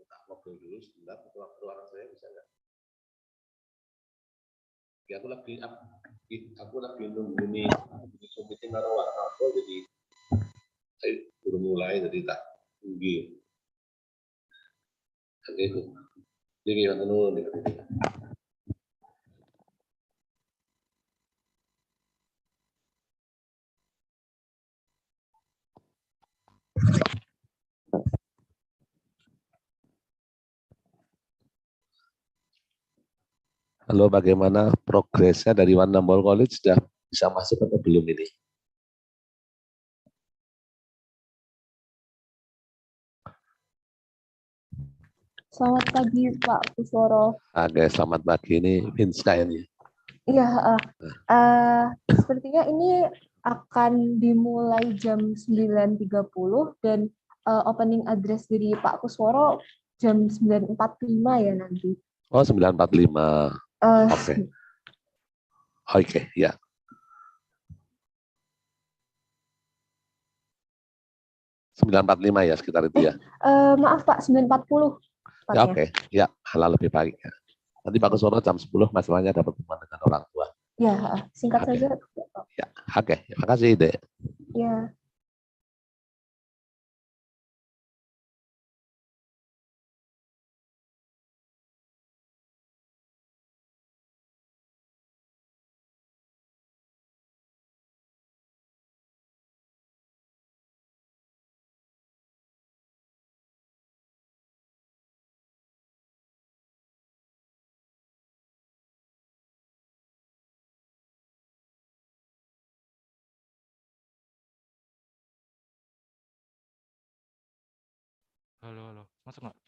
tak ngobrol dulu sebentar, ruangan saya bisa nggak? Ya, aku lagi nunggu nih, meeting karo Warrnambool, jadi saya baru mulai, jadi tak tunggu. Oke, jadi kita nunggu. Halo, bagaimana progresnya dari Warrnambool College, sudah bisa masuk atau belum ini? Selamat pagi Pak Kusworo. Oke, selamat pagi, ini Vinska ini. Iya, sepertinya ini akan dimulai jam 9.30 dan opening address dari Pak Kusworo jam 9.45 ya nanti. Oh, 9.45. Oke. Oke, ya. Sembilan 9.45 ya, sekitar itu ya. Maaf Pak, 9.40. Ya, oke. Ya, halal lebih baik ya. Nanti Pak Kusworo jam 10 masalahnya dapat pertemuan dengan orang tua. Ya, singkat Oke. saja. Ya, oke. Terima kasih, Dek. Ya. Halo, masuk nggak?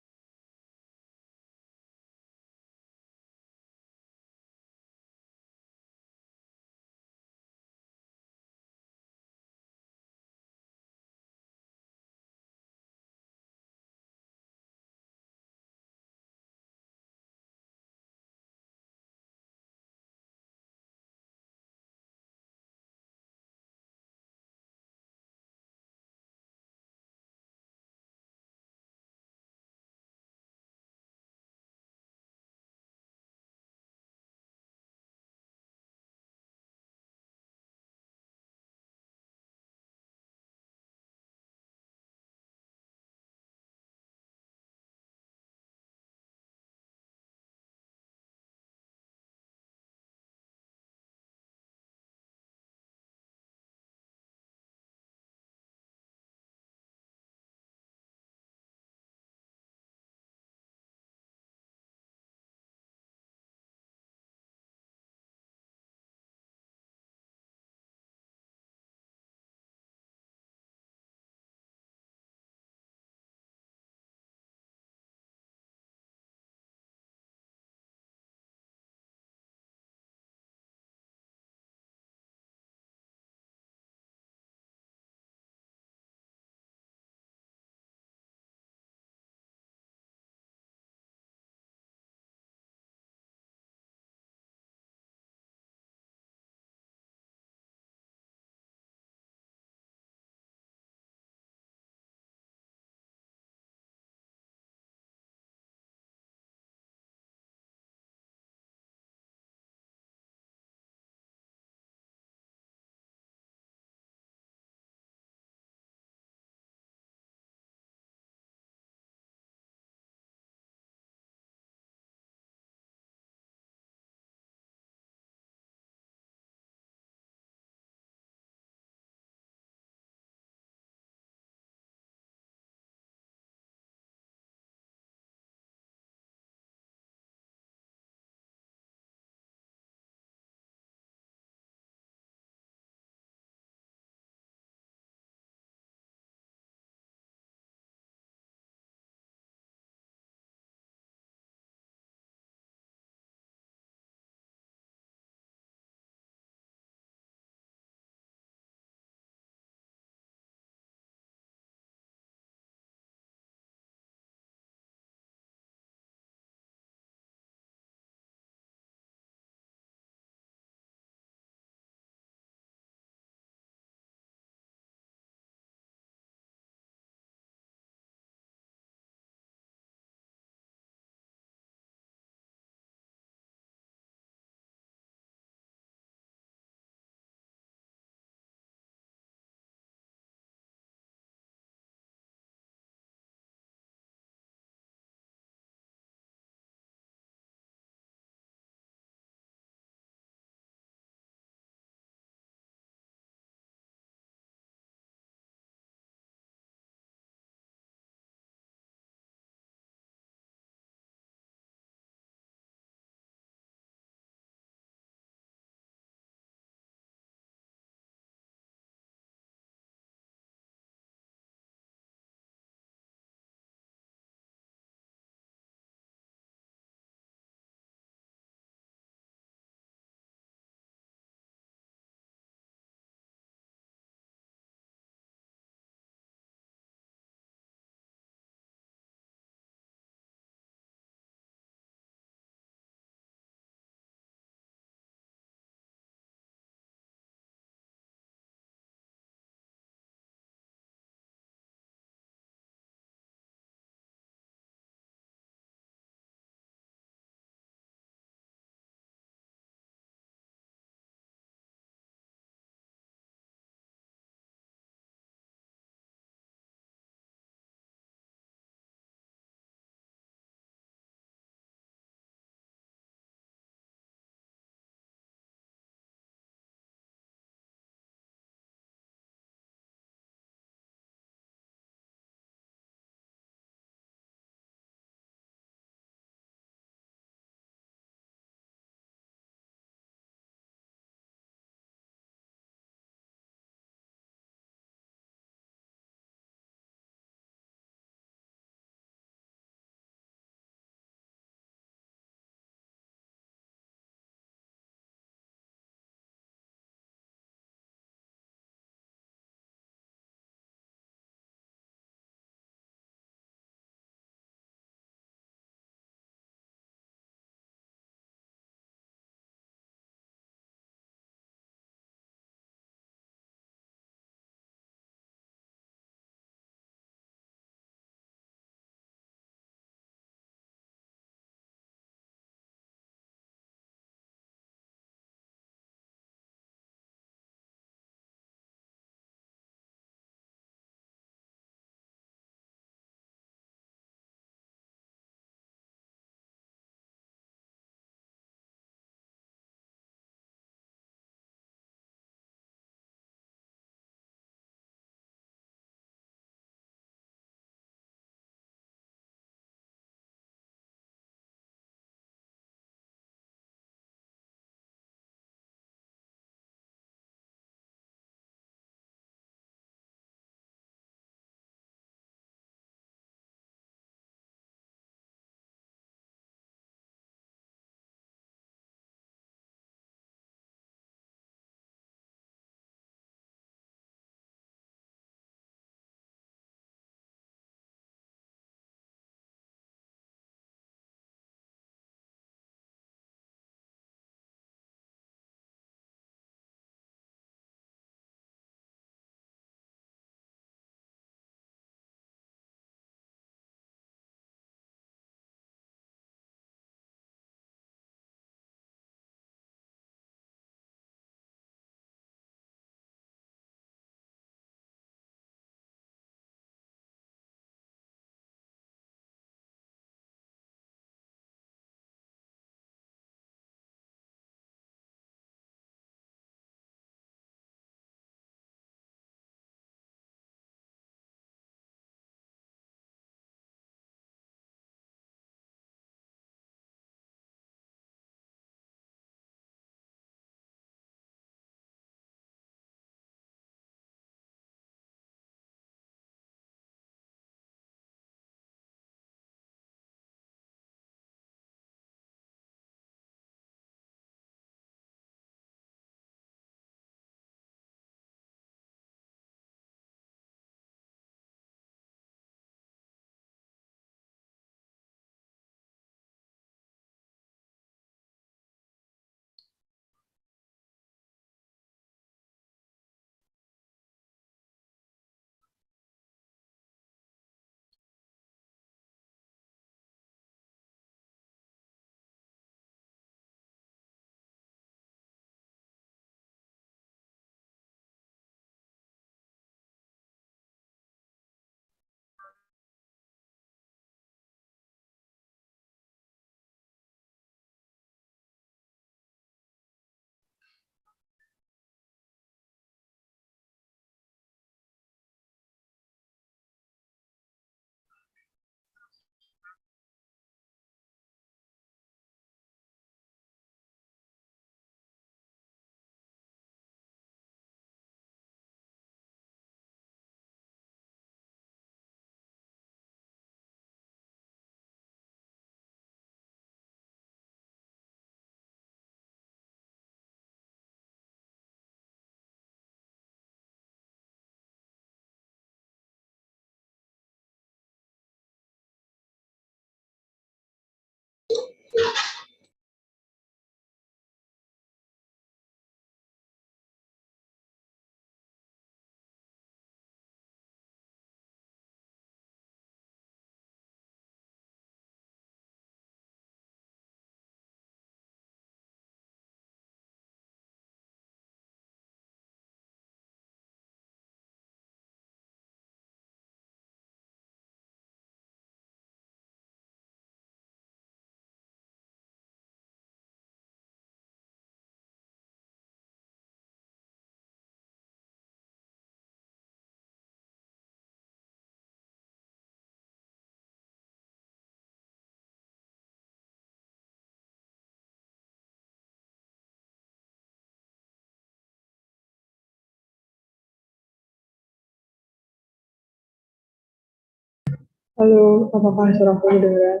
Halo, apakah suaraku kedengeran?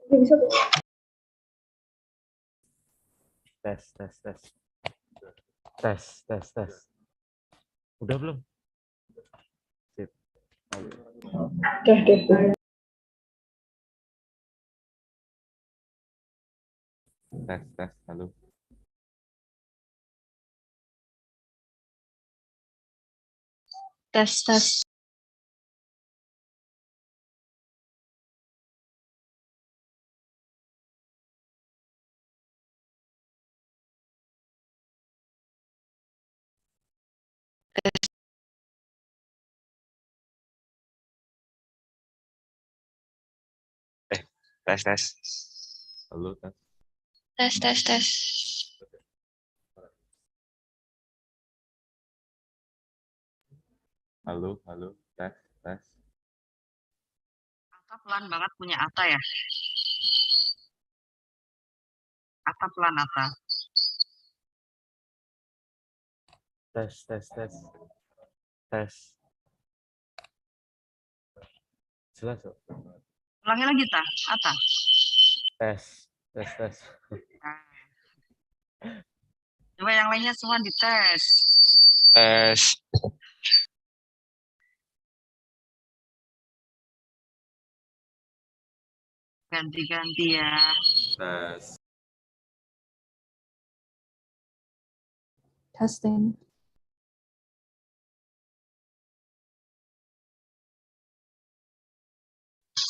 Ya, bisa tuh. Tes, tes, tes. Tes, tes, tes. Udah belum? Sip. Oke, deh. Tes, tes, halo. Tes, tes. Tes, tes. Halo, tes. Tes, tes, tes. Halo, halo, tes, tes. Ata pelan banget punya Ata ya. Ata pelan Ata. Tes, tes, tes. Tes. Jelas, kok? Ulangi lagi Ta. Ata. Tes, tes, tes. Nah, coba yang lainnya semua dites. Tes. Ganti-ganti ya. Tes. Testing.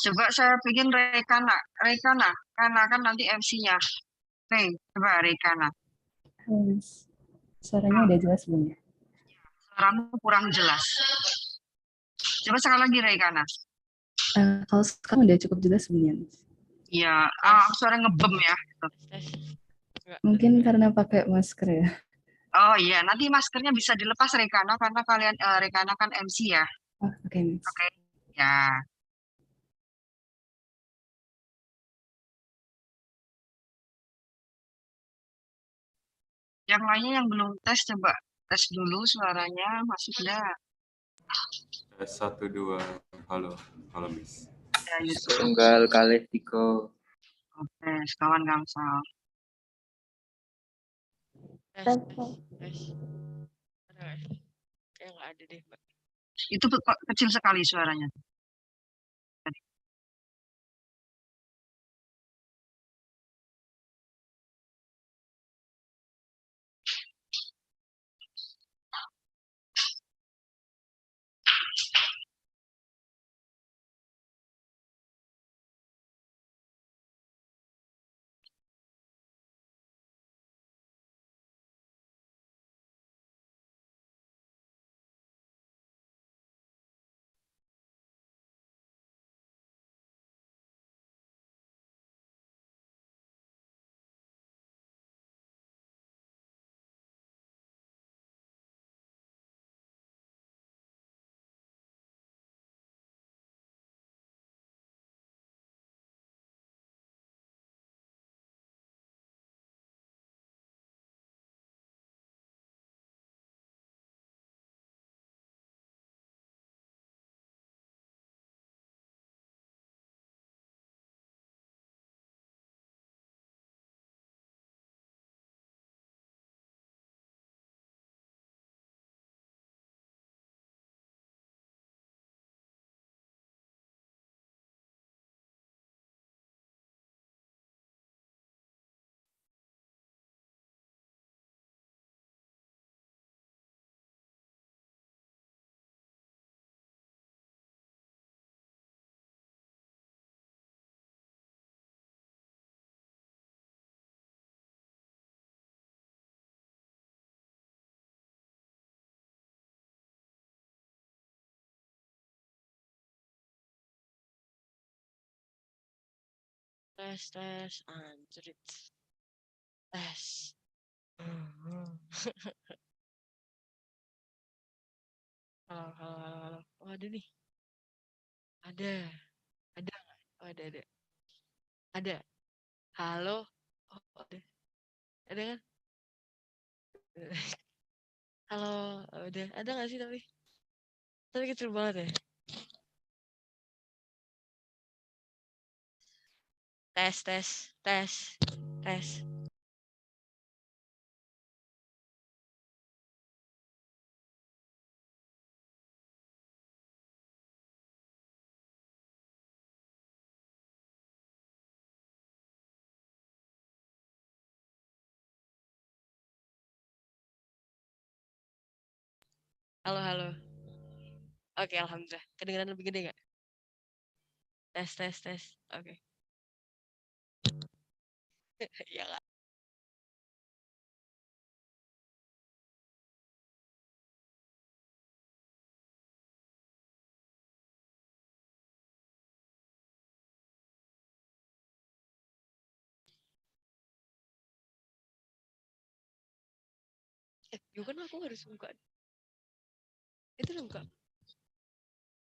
Coba saya bikin Rekana. Rekana. Karena kan nanti MC-nya. Oke, coba Rekana. Suaranya udah jelas belum ya? Suaramu kurang jelas. Coba sekali lagi Rekana. Kalau sekarang udah cukup jelas belum ya? Iya, suara ngebem ya. Mungkin karena pakai masker ya. Oh iya, nanti maskernya bisa dilepas Rekana karena kalian Rekana kan MC ya. Oh, oke, Miss. Oke. Ya. Yang lainnya yang belum tes coba tes dulu suaranya masuk enggak? Tes 1, 2. Halo, halo, Miss. Ya, Yusuf. Tunggal kali 3. Oke, kawan Kamsal. Tes, tes. Nggak ada deh, Mbak. Itu kecil sekali suaranya. tes, anjrit. Tes. Halo. Oh, ada nih. Ada nggak? Oh, ada. Ada. Halo. Oh, ada kan? Halo, udah. Ada nggak sih tapi kecil banget ya. Tes. Halo. Oke, alhamdulillah. Kedengeran lebih gede nggak? Tes. Oke. Ya nggak? Yuk kan aku harus buka. Itu udah buka.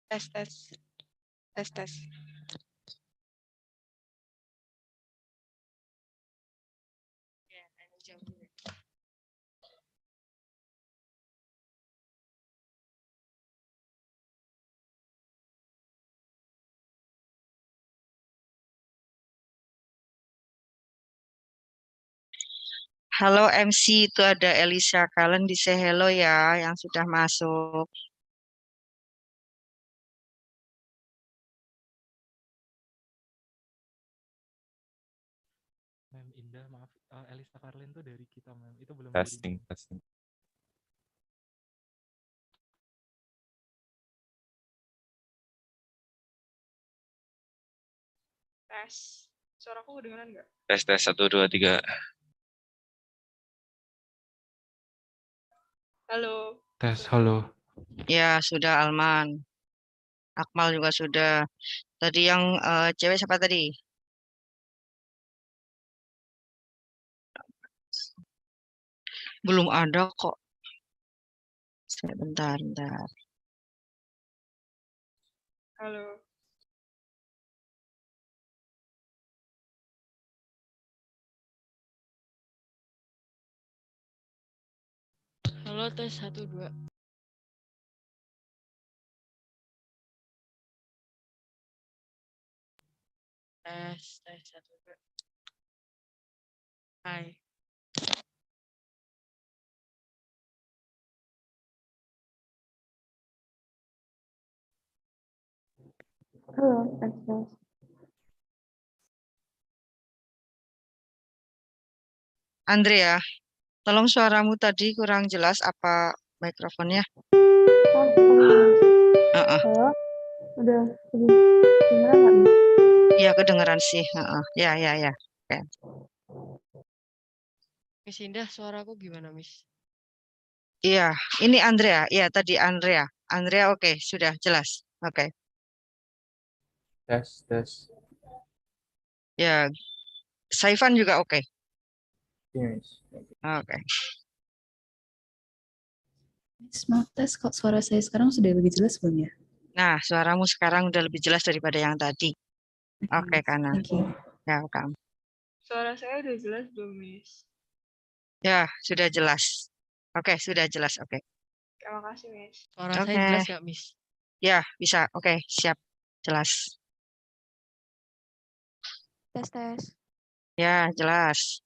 Tes. Ya, jam dulu. Halo MC, itu ada Elisa. Kalian di say hello ya yang sudah masuk. Mem Indah, maaf, Elisa Karlin tuh dari kita, Mem. Itu belum Testing. Tes. Suaraku kedengeran nggak? Tes 1 2 3. Halo. Tes, halo. Ya, sudah Alman. Akmal juga sudah. Tadi yang cewek siapa tadi? Belum ada kok. Bentar. Halo. Halo, tes 1 2. Tes 1 2. Hai. Halo, tes. Andrea, tolong suaramu tadi kurang jelas apa mikrofonnya? Halo. Udah kedengeran nggak nih? Iya, kedengeran sih. Ya. Oke. Miss Indah, suaraku gimana, Miss? Iya, ini Andrea. Iya, tadi Andrea. Andrea, oke, sudah jelas. Oke. Tes. Ya, Saifan juga oke. Yes. Oke. Miss, maaf tes, kok suara saya sekarang sudah lebih jelas belum ya? Nah, suaramu sekarang udah lebih jelas daripada yang tadi. Oke, Kana. Thank you. Ya, kamu. Suara saya udah jelas belum, Miss? Ya, sudah jelas. Oke, sudah jelas. Oke. Terima kasih, Miss. Suara saya Oke. jelas nggak, Miss? Ya, bisa. Oke, siap. Jelas. Tes. Ya, jelas.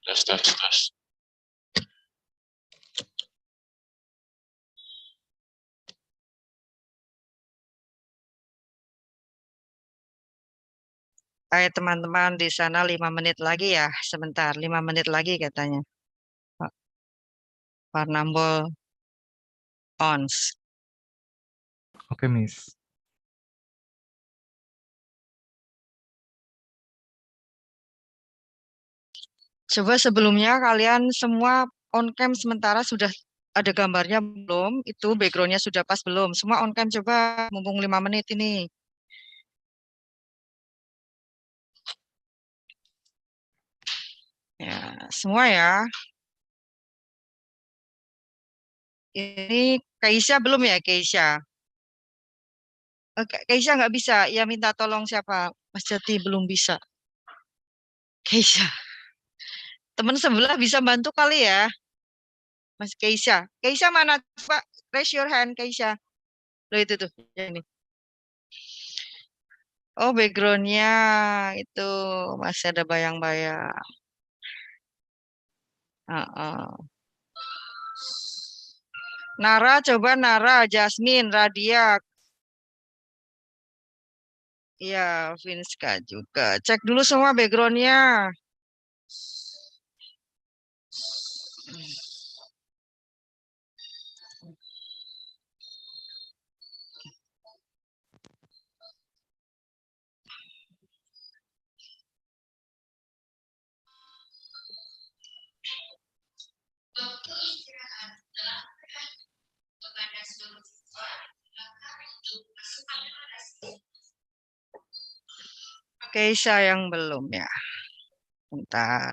Tes. Teman-teman di sana 5 menit lagi ya, sebentar, 5 menit lagi katanya. Warrnambool ons. Oke, Miss. Coba sebelumnya kalian semua on cam sementara sudah ada gambarnya belum? Itu backgroundnya sudah pas belum? Semua on cam coba, mumpung 5 menit ini. Ya, semua ya. Ini Keisha belum ya, Keisha? Keisha nggak bisa, ya minta tolong siapa? Mas Jati belum bisa. Keisha. Teman sebelah bisa bantu kali ya? Mas Keisha. Keisha mana, Pak? Raise your hand, Keisha. Loh itu tuh, yang ini. Oh, backgroundnya itu masih ada bayang-bayang. Nara, coba Nara, Jasmine, Radia. Iya, Vinska juga. Cek dulu semua backgroundnya. Keisha yang belum ya. Bentar.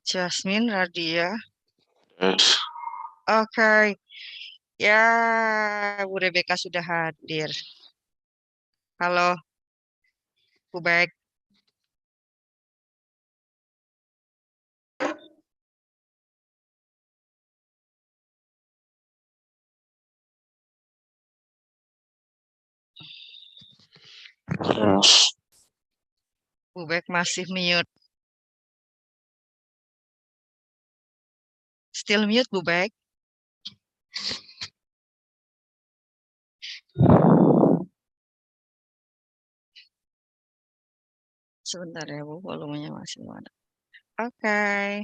Jasmine, Radia. Oke. Ya, Bu Rebecca sudah hadir. Halo, Bu Baik. Bu Baik masih mute. Still mute, Bu Baik. Sebentar ya, Bu, volumenya masih ada. Oke.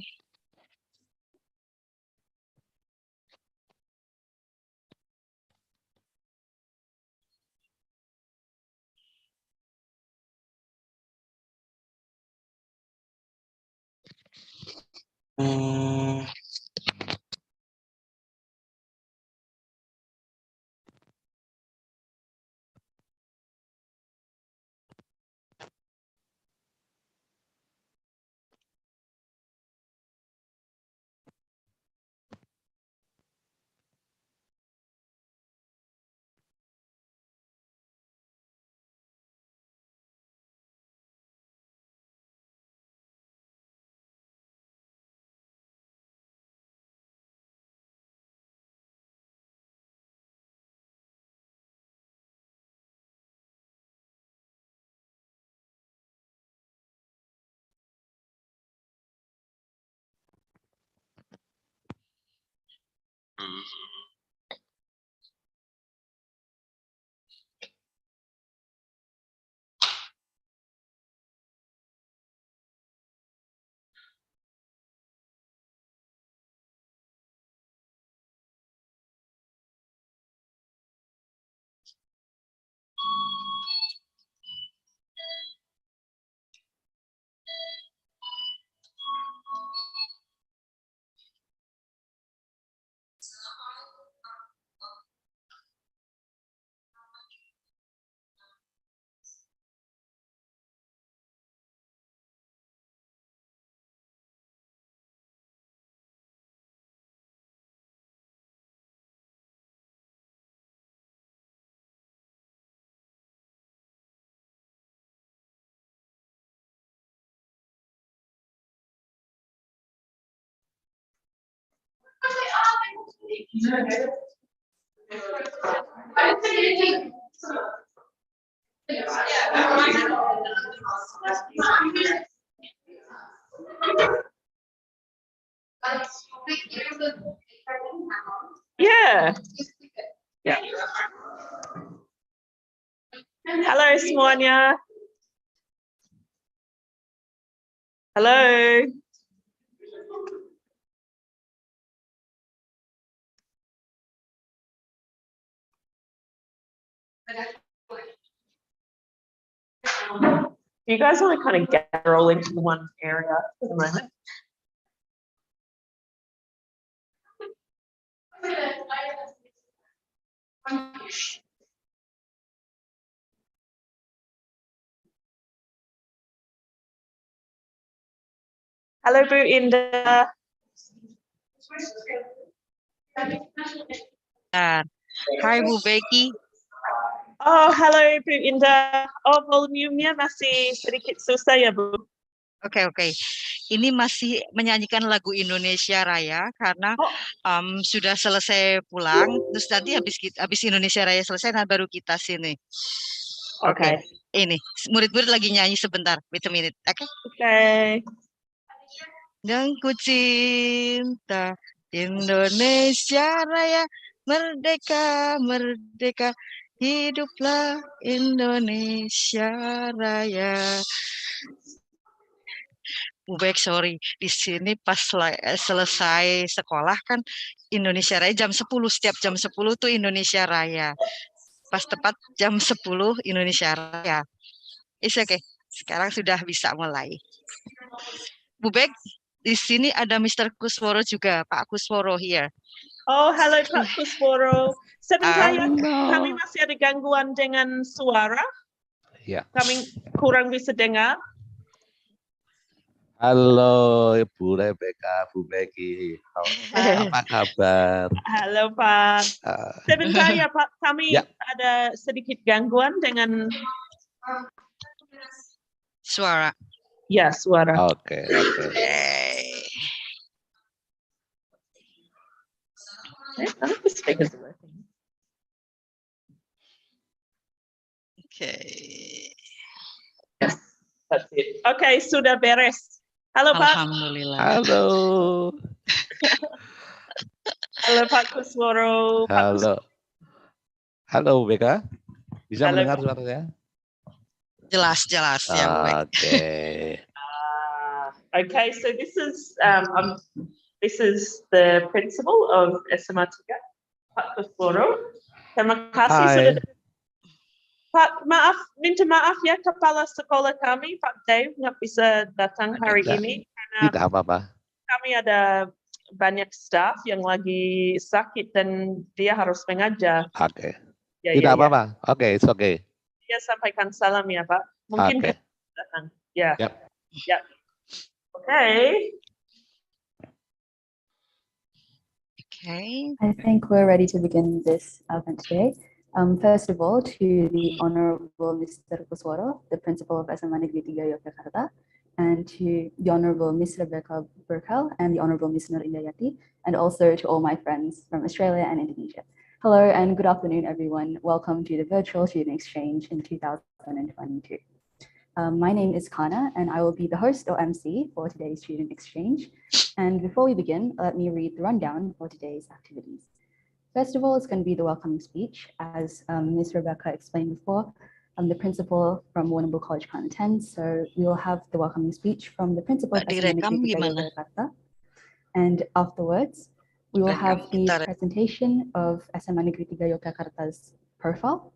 Yeah. Yeah. Halo semuanya. Halo. You guys want to kind of gather all into one area for the moment? Halo Bu Indah. Hai Bu Becky. Oh, halo Bu Indah. Oh, volumenya masih sedikit susah ya Bu? Oke. Ini masih menyanyikan lagu Indonesia Raya karena sudah selesai pulang. Terus nanti habis Indonesia Raya selesai, nah baru kita sini. Oke. Ini murid-murid lagi nyanyi sebentar. Wait a minute. Oke. Oke. Dan ku cinta Indonesia Raya, merdeka, merdeka, hiduplah Indonesia Raya. Bu Bek, sorry, di sini pas selesai sekolah kan Indonesia Raya jam 10, setiap jam 10 tuh Indonesia Raya. Pas tepat jam 10 Indonesia Raya. It's okay. Sekarang sudah bisa mulai. Bu Bek, di sini ada Mr. Kusworo juga, Pak Kusworo here. Oh, halo Pak Kusworo. Sebentar ya, kami masih ada gangguan dengan suara. Ya. Kami kurang bisa dengar. Halo Bu Rebecca, Bu Becky, apa kabar? Halo Pak. Sebentar ya Pak, kami ada sedikit gangguan dengan suara. Ya, suara. Oke. Yes, that's it. Oke, sudah beres. Halo Pak. Alhamdulillah. Halo. Halo Pak Kusworo. Halo Becca. Bisa Halo, mendengar suaranya? Jelas ya Bu Bek. Okay, so this is the principal of SMA 3, Pak Kusworo. Terima kasih sudah. Pak, minta maaf ya kepala sekolah kami, Pak Dave, nggak bisa datang hari ini karena tidak apa-apa. Kami ada banyak staff yang lagi sakit dan dia harus mengajar. Oke. Ya, Tidak apa-apa. Oke, it's okay. Dia sampaikan salam ya Pak. Mungkin datang. Ya. Ya. Okay. I think we're ready to begin this event today. First of all, to the Honorable Mr. Kusworo, the Principal of SMAN Negeri 3 Yogyakarta, and to the Honorable Ms. Rebecca Burkal and the Honorable Ms. Nur Indayati, and also to all my friends from Australia and Indonesia. Hello and good afternoon, everyone. Welcome to the virtual student exchange in 2022. My name is Kana, and I will be the host or MC for today's student exchange. And before we begin, let me read the rundown for today's activities. First of all, it's going to be the welcoming speech. As Ms. Rebecca explained before, I'm the principal from Warrnambool College Plan 10, so we will have the welcoming speech from the principal of SMAN Negeri 3 Yogyakarta. And afterwards, we will have the presentation of SMAN Negeri 3 Yogyakarta's profile,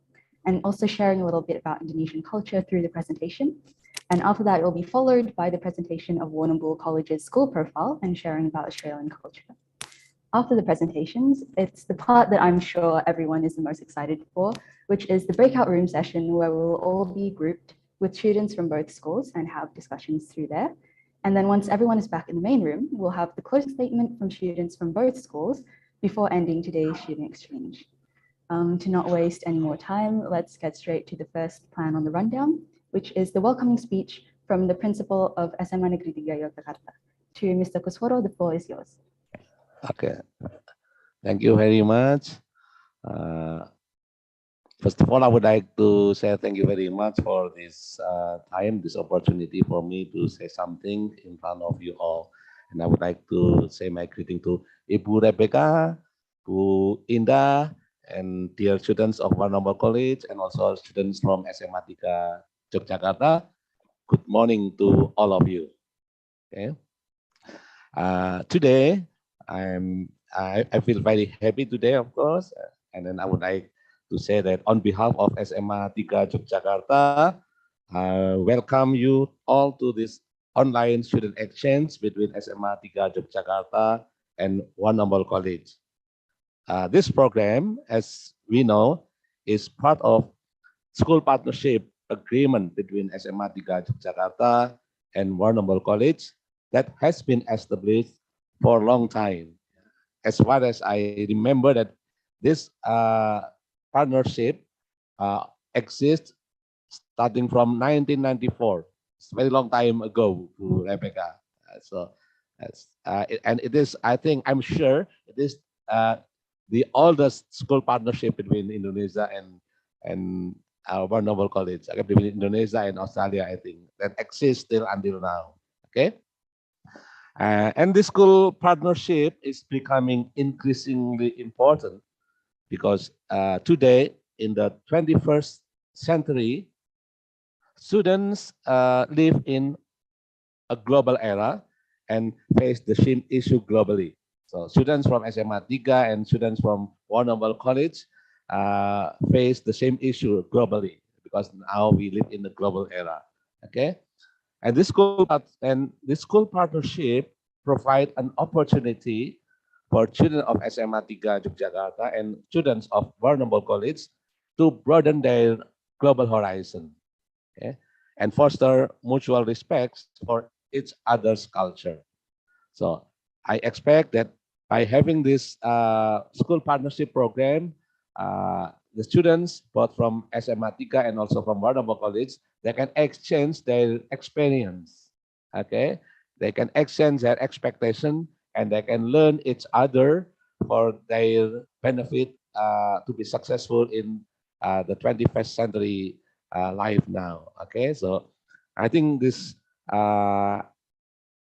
and also sharing a little bit about Indonesian culture through the presentation. And after that, it will be followed by the presentation of Warrnambool College's school profile and sharing about Australian culture. After the presentations, it's the part that I'm sure everyone is the most excited for, which is the breakout room session where we will all be grouped with students from both schools and have discussions through there. And then once everyone is back in the main room, we'll have the closing statement from students from both schools before ending today's student exchange. To not waste any more time, let's get straight to the first plan on the rundown, which is the welcoming speech from the principal of SMAN Negeri 3 Yogyakarta. To Mr. Kusworo, the floor is yours. Okay, thank you very much. First of all, I would like to say thank you very much for this time, this opportunity for me to say something in front of you all. And I would like to say my greeting to Ibu Rebecca, Bu Indah, and dear students of Warrnambool College, and also students from SMA 3 Yogyakarta. Good morning to all of you. Okay. Today, I feel very happy today, of course, and then I would like to say that on behalf of SMA 3 Yogyakarta, welcome you all to this online student exchange between SMA 3 Yogyakarta and Warrnambool College. This program, as we know, is part of school partnership agreement between SMA 3 Yogyakarta and Warrnambool College that has been established for a long time. As far as I remember that this partnership exists starting from 1994. It's a very long time ago, to Rebecca. And it is, I'm sure it is the oldest school partnership between Indonesia and Warrnambool College, between Indonesia and Australia, I think, that exists still until now. Okay. And this school partnership is becoming increasingly important because today, in the 21st century, students live in a global era and face the same issue globally. So students from SMA 3 and students from Warrnambool College face the same issue globally because now we live in the global era. Okay. And this school partnership provide an opportunity for children of SMA 3 Yogyakarta and students of Warrnambool College to broaden their global horizon, okay, and foster mutual respect for each other's culture. So I expect that by having this school partnership program, the students both from SMA 3 and also from Warrnambool College, they can exchange their experience, okay? They can exchange their expectation and they can learn each other for their benefit to be successful in the 21st century life now, okay? So I think this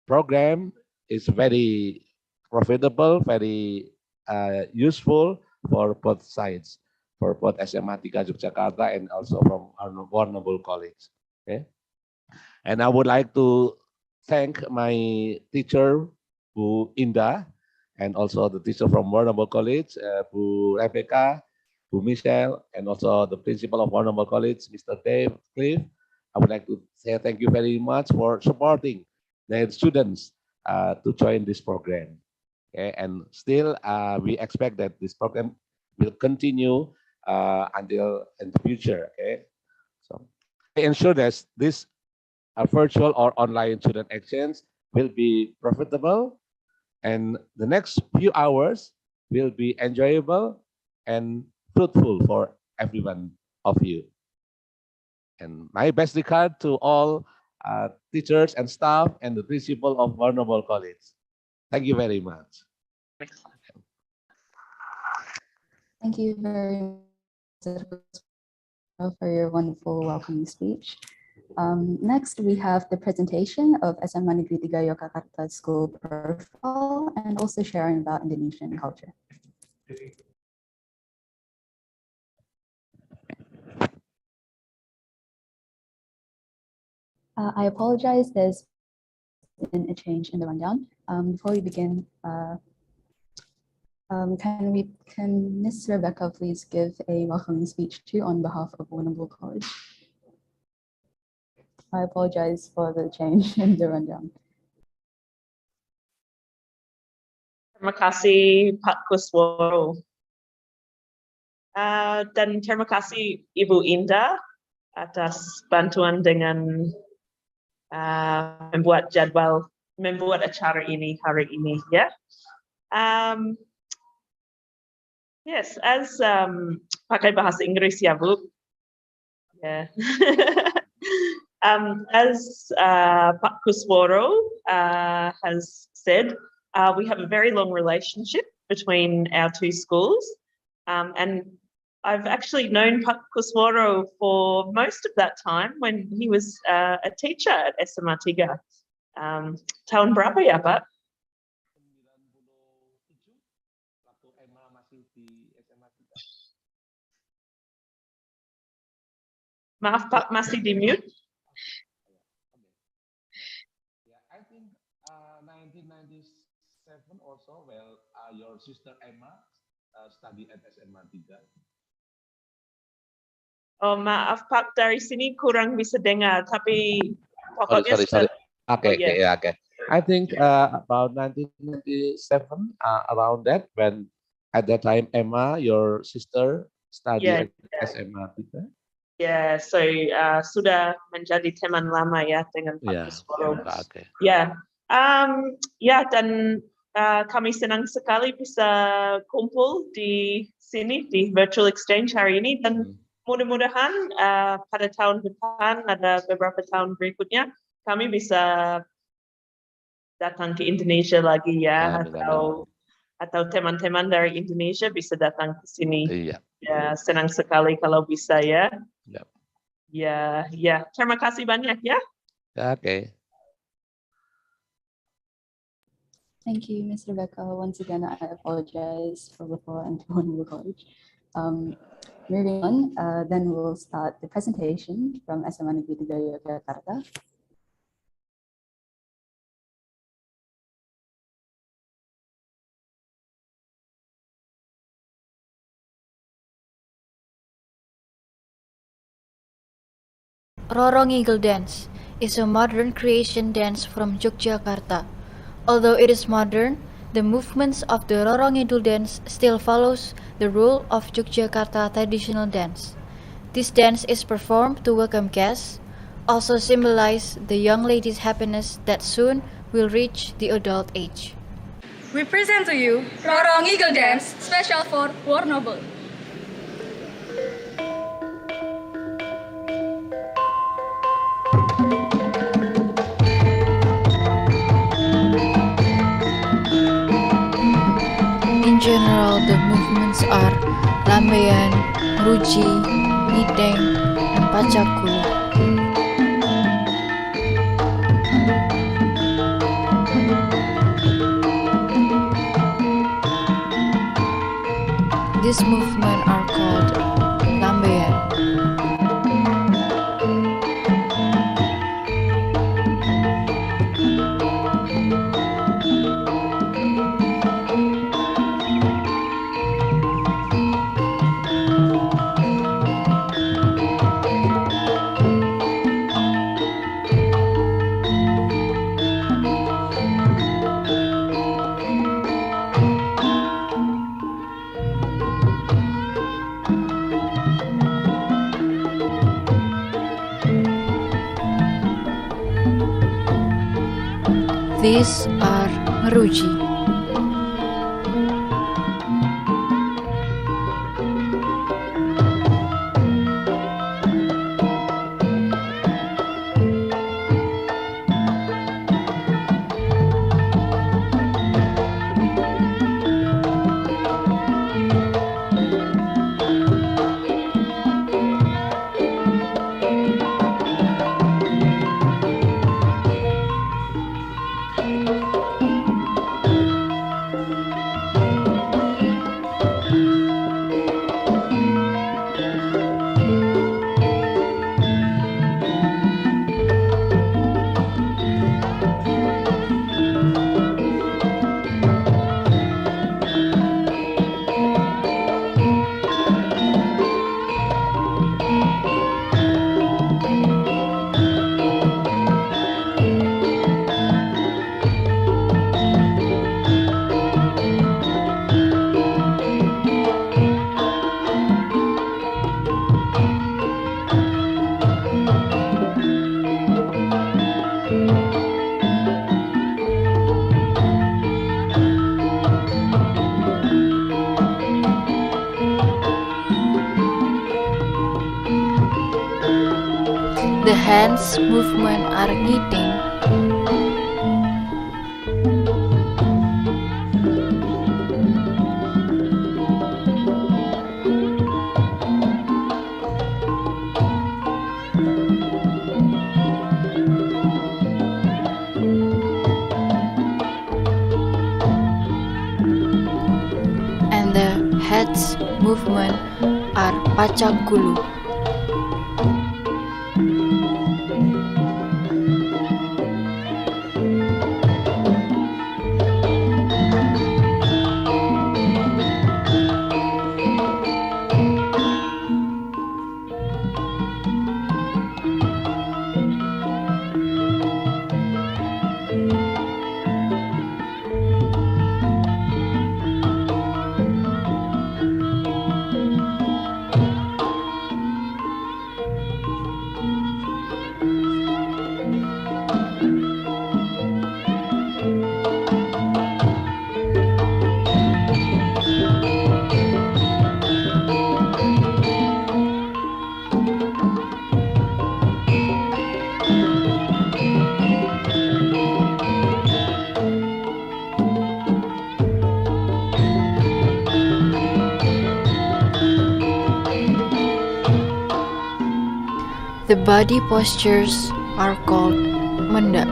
program is very profitable, very useful for both sides, for both SMA 3 Yogyakarta and also from Warrnambool College. Okay, and I would like to thank my teacher, Bu Indah, and also the teacher from Warrnambool College, Bu Rebecca, Bu Michelle, and also the principal of Warrnambool College, Mr. Dave Cliff. I would like to say thank you very much for supporting their students to join this program. Okay, and still we expect that this program will continue until in the future. Okay, so I ensure that this virtual or online student exchange will be profitable, and the next few hours will be enjoyable and fruitful for everyone of you. And my best regard to all teachers and staff and the principal of Warrnambool College. Thank you very much. Thank you very much for your wonderful welcoming speech. Next, we have the presentation of SMA 3 Yogyakarta School profile and also sharing about Indonesian culture. I apologize, there's been a change in the rundown. Before we begin, can Ms. Rebecca please give a welcoming speech too on behalf of Warrnambool College? I apologize for the change in the rundown. Terima kasih Pak Kusworo. Dan terima kasih Ibu Indah atas bantuan dengan membuat acara ini hari ini, ya. Yes, as pakai bahasa Inggris ya, Bu. Yeah. As Pak Kusworo has said, we have a very long relationship between our two schools, and I've actually known Pak Kusworo for most of that time when he was a teacher at SMA 3. Tahun berapa ya, Pak? Maaf Pak, masih di mute. Yeah, I think 1997 also. Well, your sister Emma study at SMA 3. Oh maaf Pak, dari sini kurang bisa dengar, tapi pokoknya Sorry. Okay, Oh, yes. okay. I think about 1997, around that, when at that time Emma, your sister, study Yeah, at SMA 3. Ya, so sudah menjadi teman lama ya dengan Pak Yeah, Kusworo. okay. Ya, dan kami senang sekali bisa kumpul di sini di virtual exchange hari ini dan mudah-mudahan pada tahun depan ada beberapa tahun berikutnya kami bisa datang ke Indonesia lagi ya, atau teman-teman dari Indonesia bisa datang ke sini. Iya. Ya, senang sekali kalau bisa ya. Yep. Ya. Terima kasih banyak ya. Okay. Thank you, Ms. Rebecca. Once again, I apologize for before and to Warrnambool College. Moving on, then we'll start the presentation from SMAN Negeri 3 Yogyakarta. Rorong Eagle Dance is a modern creation dance from Yogyakarta. Although it is modern, the movements of the Rorong Eagle Dance still follows the rule of Yogyakarta traditional dance. This dance is performed to welcome guests, also symbolize the young lady's happiness that soon will reach the adult age. We present to you Rorong Eagle Dance special for Warrnambool. In general, the movements are Lambean, Ruji, Nideng, and Pacakul. These movements are called Lambean. These are Meruji. The hands movement are knitting. And the heads movement are pacak gulu. The body postures are called menda.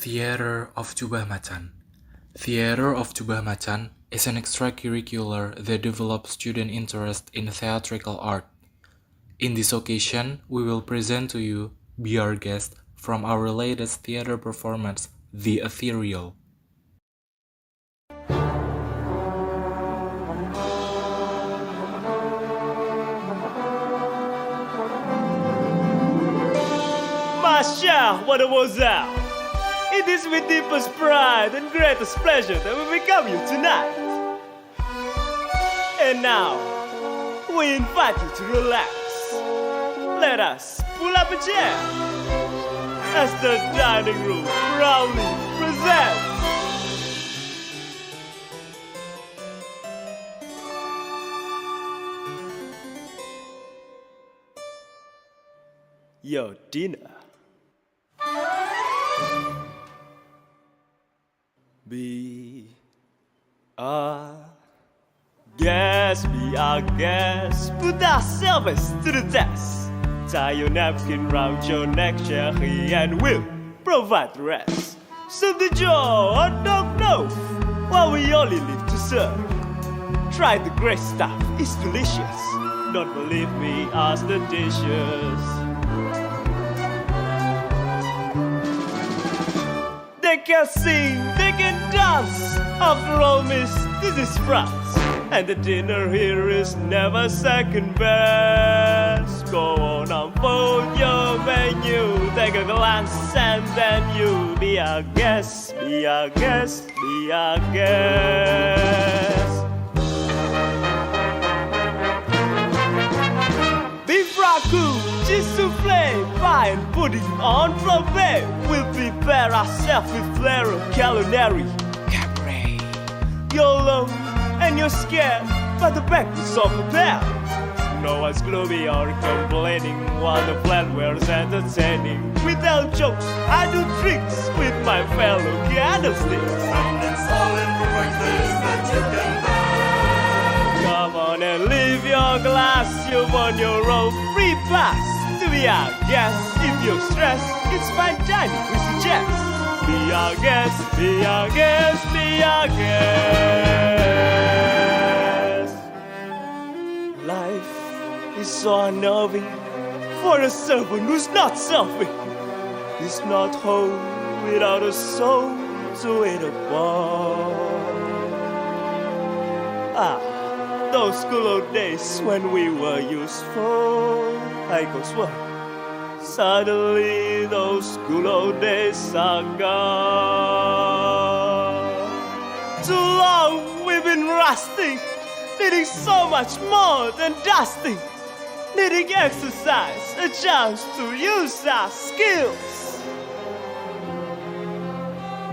Theater of Jubah Macan. Theater of Jubah Macan is an extracurricular that develops student interest in theatrical art. In this occasion, we will present to you Be Our Guest from our latest theater performance, The Ethereal. Masha, what was that? It is with deepest pride and greatest pleasure that we welcome you tonight. And now, we invite you to relax. Let us pull up a chair as the dining room proudly presents your dinner. Be our guest, be our guest. Put ourselves to the test. Tie your napkin round your neck, Sherry, and we'll provide the rest. Serve the jaw, hot dog loaf, while we only live to serve. Try the great stuff, it's delicious. Don't believe me, ask the dishes. They can sing, they can dance. After all, miss, this is France. And the dinner here is never second best. Go on, unfold your menu. Take a glance and then you be our guest, be our guest, be our guest. Beef ragu, cheese souffle, pie and pudding on flambe. We'll prepare ourselves with flair of culinary cabaret. You're alone and you're scared, but the breakfast's all prepared. No one's gloomy or complaining while the flatware's entertaining. Without jokes, I do tricks with my fellow candlesticks. Something solid for breakfast that you can buy. Come on and leave your glass, you've won your own free pass to be our guest. If you're stressed, it's fine dining, we suggest. Be our guest, be our guest, be our guest. Life is so unnerving for a servant who's not serving. He's not home without a soul to eat upon. Ah, those good old days when we were useful. I goes what? Suddenly those good old days are gone. Too long we've been rusting, needing so much more than dusting, needing exercise, a chance to use our skills.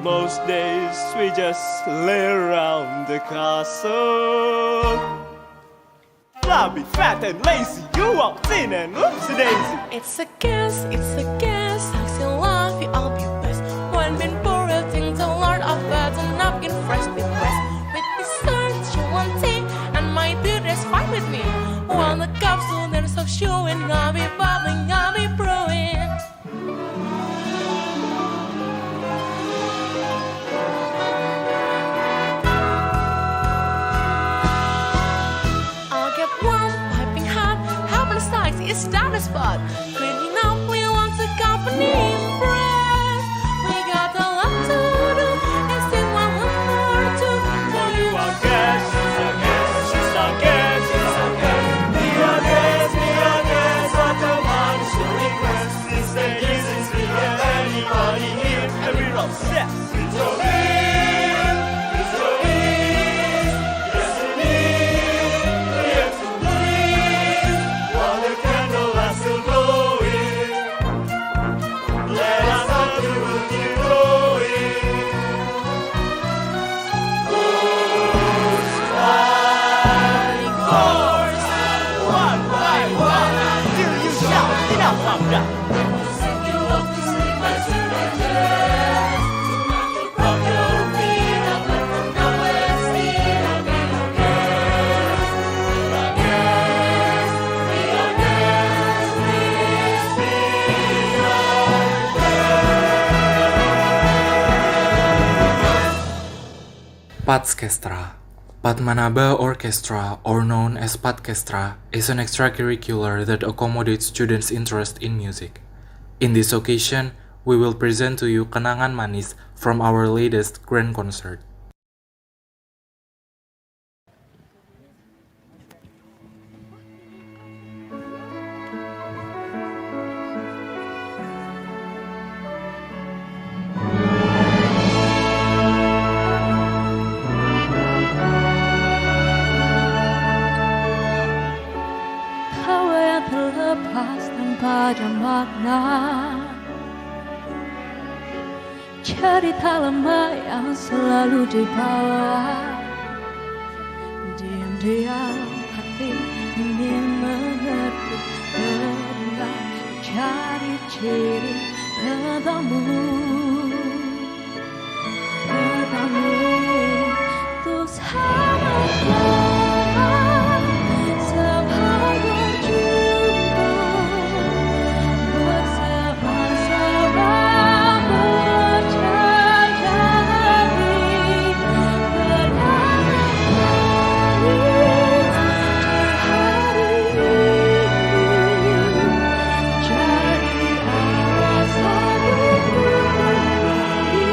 Most days we just lay around the castle. Flabby, fat and lazy, you walked in and oopsie daisy. It's a guess, I still love you, I'll be blessed. One been poor, things a lot of birds and napkin fresh with breast. With desserts, you want tea, and my dude is fine with me. While the capsule then stop showing, I'll be bubbling, I'll be brewing. I'll get one piping hot, having sex is not a spot. Cleaning up, we want the company impressed. We got a lot to do, and still want one more to tell you our guess. She's our guest, she's our guest, she's our guest. Be our guest, what the man should request. These days is we have anybody here, and we're obsessed. It's your will, it's your will, destiny. Here to please, while the candle lights still glowing. Let us have the will keep going. Horse, one by one, till you shout enough, I'm done. Sing you up to sleep as you return. Rock your feet up and from nowhere steal. Be your guest, be your guest, please be Patskestra. Patmanaba Orchestra, or known as Patkestra, is an extracurricular that accommodates students' interest in music. In this occasion, we will present to you Kenangan Manis from our latest grand concert. Hawa yang terlepas tanpa ada makna, cerita lama yang selalu dibawa. Diam-diam hati ingin mengerti tentang ciri-ciri tentangmu, untuk sama-sama. Sampai berjumpa bersama-sama berjanji kenangan manis di hari ini jadi alasan untuk kembali.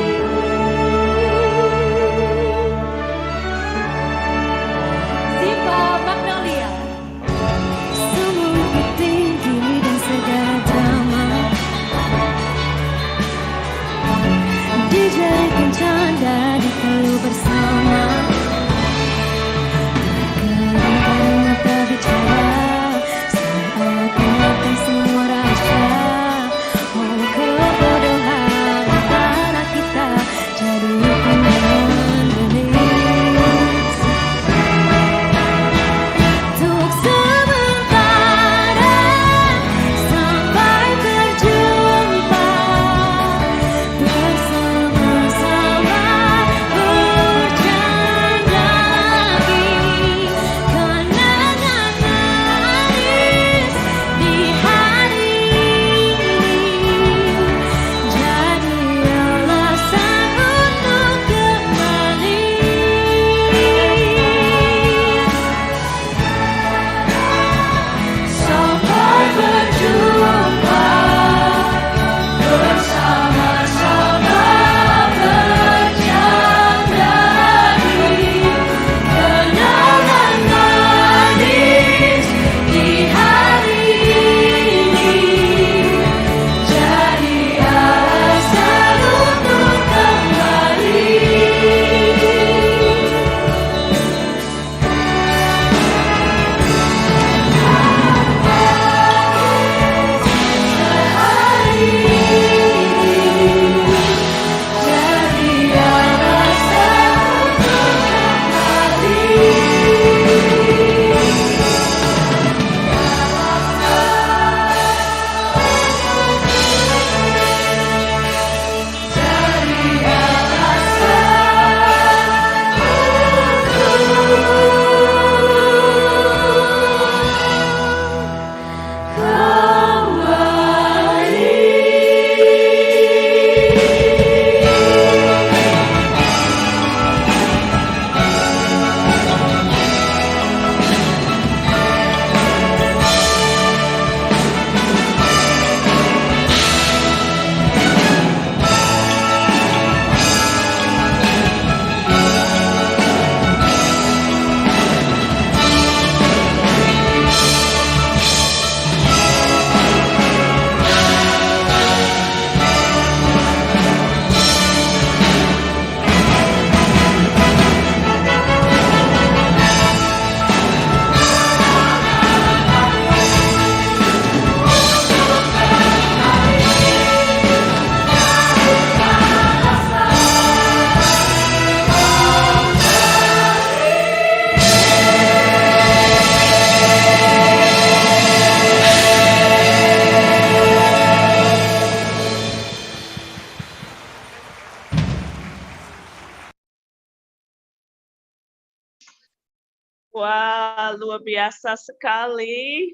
Wah, luar biasa sekali.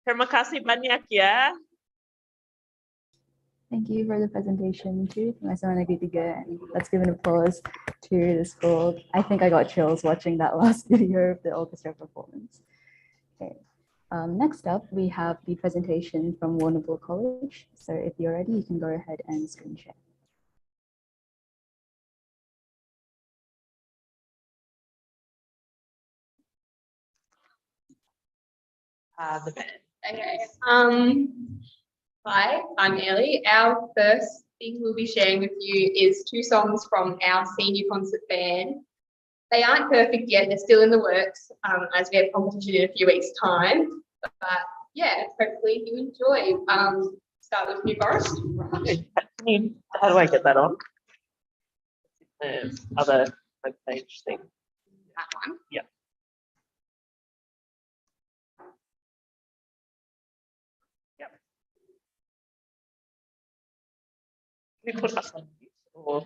Terima kasih banyak ya. Thank you for the presentation too, SMA Negeri 3, and let's give an applause to the school. I think I got chills watching that last video of the orchestra performance. Okay. Next up, we have the presentation from Warrnambool College. So if you're ready, you can go ahead and screen share. The band. Okay. Hi, I'm Ellie. Our first thing we'll be sharing with you is 2 songs from our senior concert band. They aren't perfect yet, they're still in the works, as we have competition in a few weeks' time. But yeah, hopefully you enjoy. Start with New Forest. How do I get that on? Other page thing. That one. Yeah. Can we put us on mute or?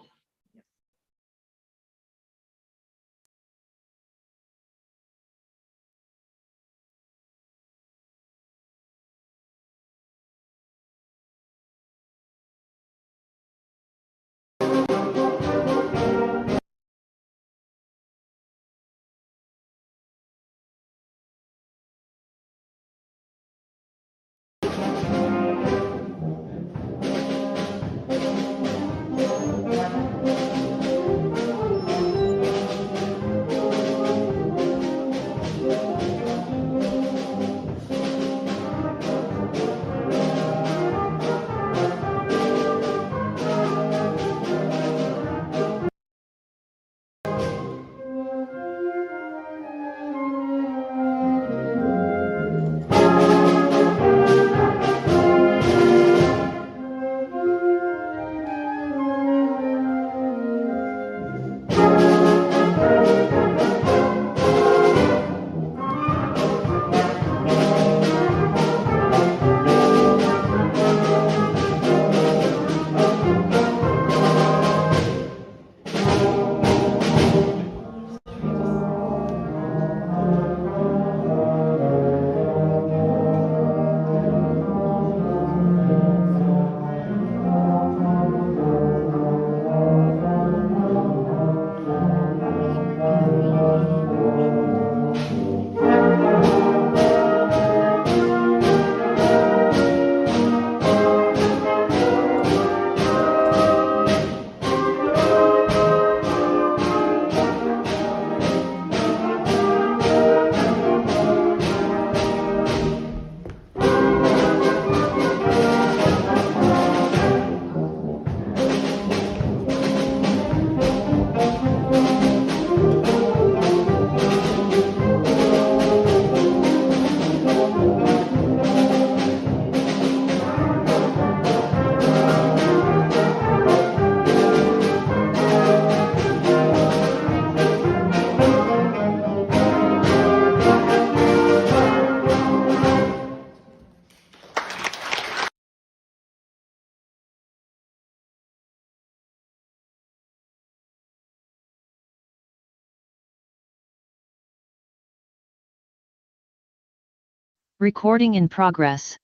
Recording in progress.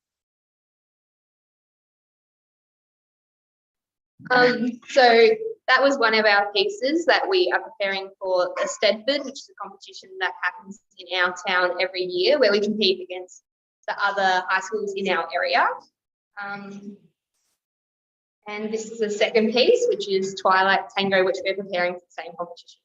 So that was one of our pieces that we are preparing for the Stedford, which is a competition that happens in our town every year where we compete against the other high schools in our area. And this is the second piece, which is Twilight Tango, which we're preparing for the same competition.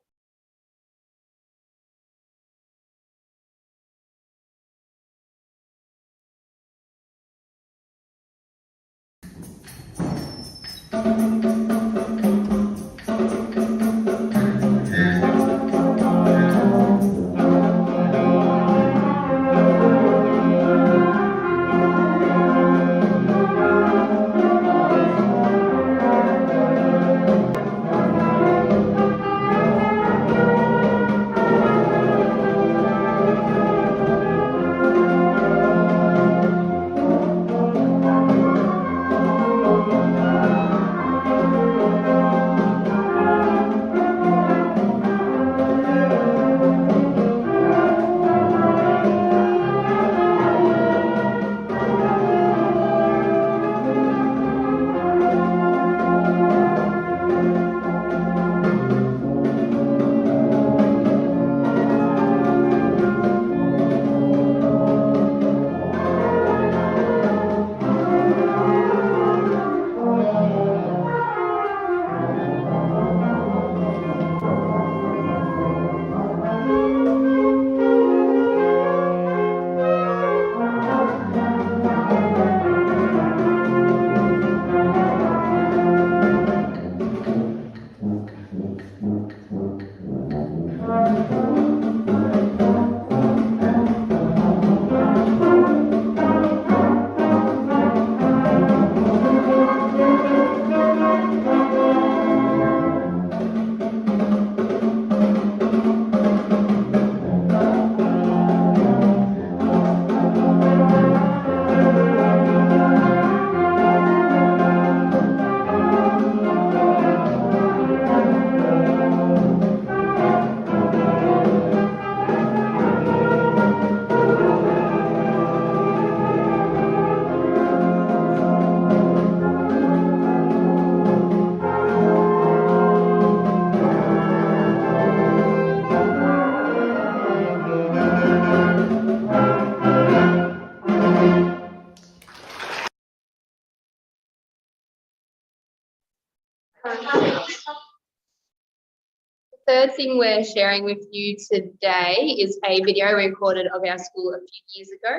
third thing we're sharing with you today is a video we recorded of our school a few years ago.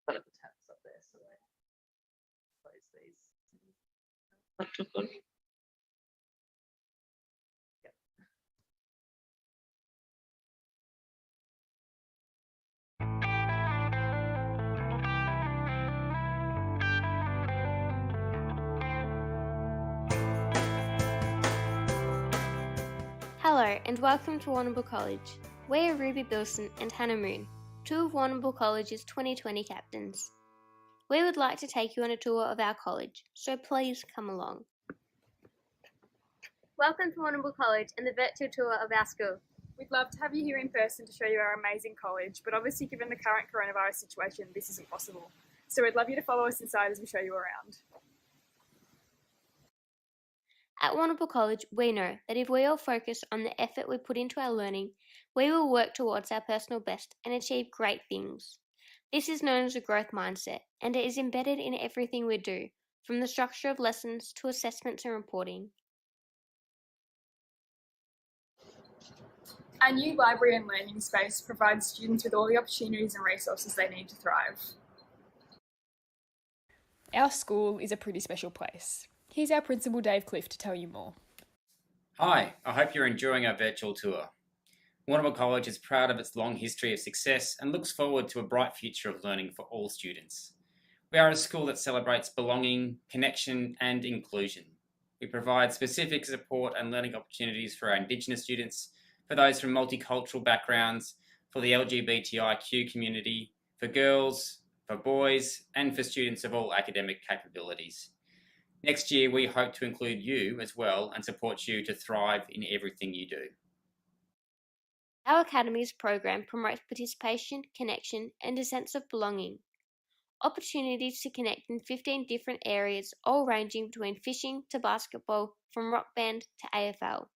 One of the tabs up there, so I close these. Not too good. Hello and welcome to Warrnambool College. We're Ruby Bilson and Hannah Moon, two of Warrnambool College's 2020 captains. We would like to take you on a tour of our college, so please come along. Welcome to Warrnambool College and the virtual tour of our school. We'd love to have you here in person to show you our amazing college, but obviously given the current coronavirus situation, this isn't possible. So we'd love you to follow us inside as we show you around. At Warrnambool College, we know that if we all focus on the effort we put into our learning, we will work towards our personal best and achieve great things. This is known as a growth mindset, and it is embedded in everything we do, from the structure of lessons to assessments and reporting. Our new library and learning space provides students with all the opportunities and resources they need to thrive. Our school is a pretty special place. Here's our principal, Dave Cliff, to tell you more. Hi, I hope you're enjoying our virtual tour. Warrnambool College is proud of its long history of success and looks forward to a bright future of learning for all students. We are a school that celebrates belonging, connection and inclusion. We provide specific support and learning opportunities for our Indigenous students, for those from multicultural backgrounds, for the LGBTIQ community, for girls, for boys and for students of all academic capabilities. Next year, we hope to include you as well and support you to thrive in everything you do. Our Academies program promotes participation, connection, and a sense of belonging. Opportunities to connect in 15 different areas, all ranging between fishing to basketball, from rock band to AFL.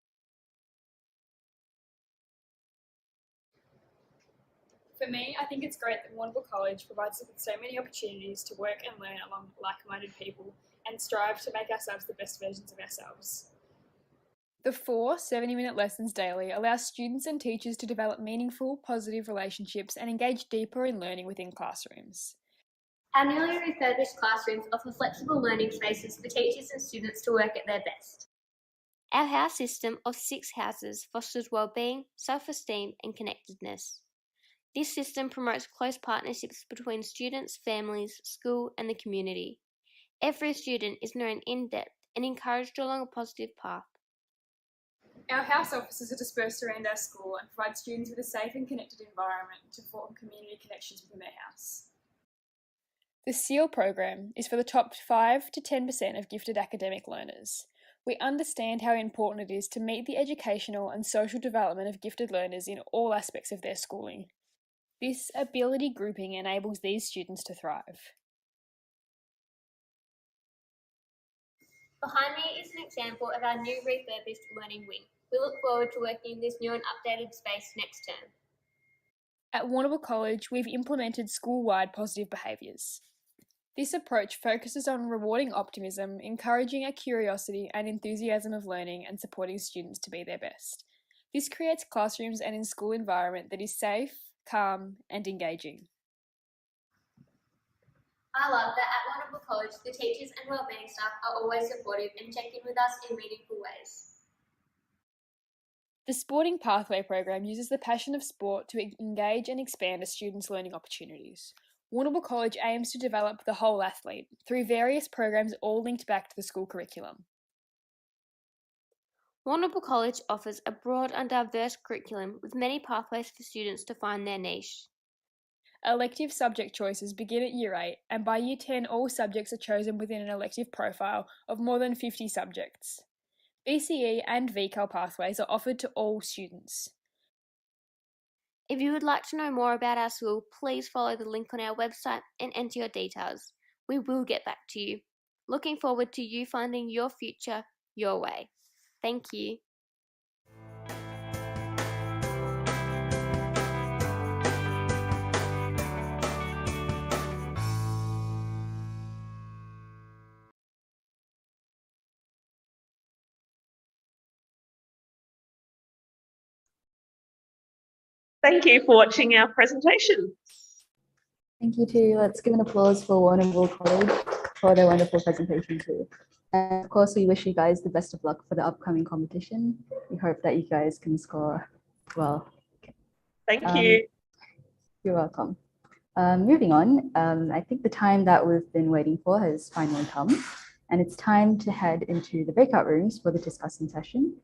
For me, I think it's great that Warrnambool College provides us with so many opportunities to work and learn along like-minded people and strive to make ourselves the best versions of ourselves. The 4 70-minute lessons daily allow students and teachers to develop meaningful, positive relationships and engage deeper in learning within classrooms. Our newly refurbished classrooms offer flexible learning spaces for teachers and students to work at their best. Our house system of 6 houses fosters well-being, self-esteem and connectedness. This system promotes close partnerships between students, families, school and the community. Every student is known in depth and encouraged along a positive path. Our house offices are dispersed around our school and provide students with a safe and connected environment to form community connections within their house. The SEAL program is for the top 5 to 10% of gifted academic learners. We understand how important it is to meet the educational and social development of gifted learners in all aspects of their schooling. This ability grouping enables these students to thrive. Behind me is an example of our new refurbished learning wing. We look forward to working in this new and updated space next term. At Warrnambool College, we've implemented school-wide positive behaviours. This approach focuses on rewarding optimism, encouraging a curiosity and enthusiasm of learning and supporting students to be their best. This creates classrooms and in-school environment that is safe, calm and engaging. I love that at Warrnambool College, the teachers and wellbeing staff are always supportive and check in with us in meaningful ways. The Sporting Pathway program uses the passion of sport to engage and expand a student's learning opportunities. Warrnambool College aims to develop the whole athlete through various programs all linked back to the school curriculum. Warrnambool College offers a broad and diverse curriculum with many pathways for students to find their niche. Elective subject choices begin at Year 8 and by Year 10 all subjects are chosen within an elective profile of more than 50 subjects. BCE and VCAL pathways are offered to all students. If you would like to know more about our school, please follow the link on our website and enter your details. We will get back to you. Looking forward to you finding your future your way. Thank you. Thank you for watching our presentation. Thank you too. Let's give an applause for Warrnambool College for their wonderful presentation too. And of course, we wish you guys the best of luck for the upcoming competition. We hope that you guys can score well. Thank you. You're welcome. Moving on, I think the time that we've been waiting for has finally come, and it's time to head into the breakout rooms for the discussion session.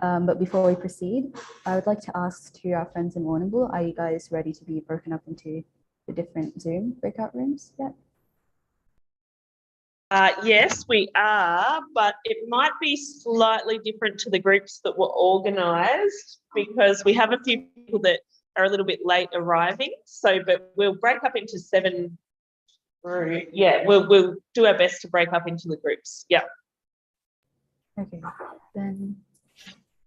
But before we proceed, I would like to ask to our friends in Warrnambool, are you guys ready to be broken up into the different Zoom breakout rooms yet? Yes, we are, but it might be slightly different to the groups that were organised because we have a few people that are a little bit late arriving. So, but we'll break up into 7 groups. Yeah, we'll do our best to break up into the groups. Yeah. Okay, then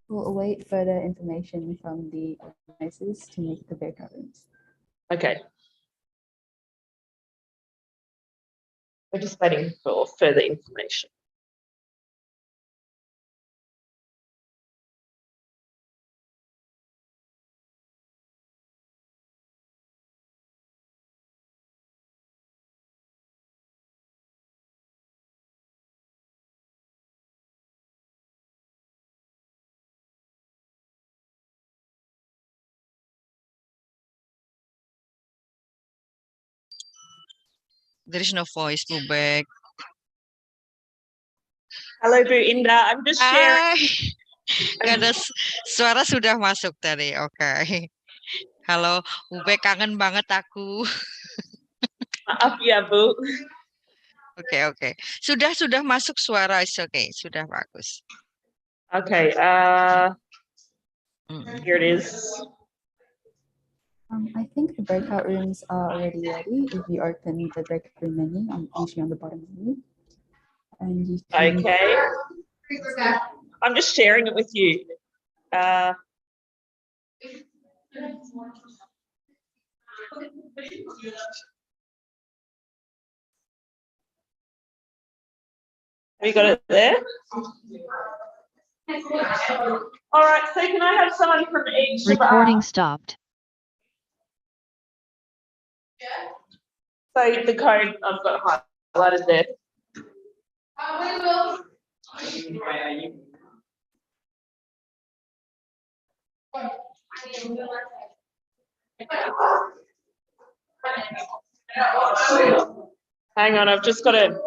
we'll await further information from the organisers to make the breakout rooms. Okay. We're just waiting for further information. There is no voice, Bubek. Hello, Bu Indah. I'm just sharing. Gak ada suara sudah masuk tadi. Oke. Halo, Bubek, kangen banget aku. Maaf ya, Bu. Oke. Sudah masuk suara. Oke, sudah bagus. Okay. Here it is. I think the breakout rooms are already ready. If you open the breakout room menu, usually on the bottom menu, and you can. Okay. I'm just sharing it with you. Have you got it there? All right, so can I have someone from each? Recording stopped. So the code I've got highlighted there. Hang on, I've just got to.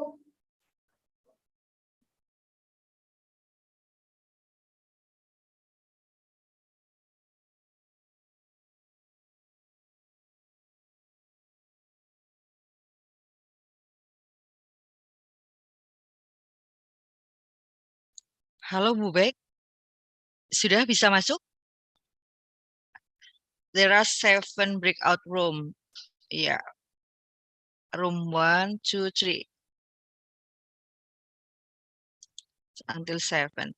Halo, Bubek. Sudah bisa masuk? There are 7 breakout room. Yeah. Room 1, 2, 3. Until 7.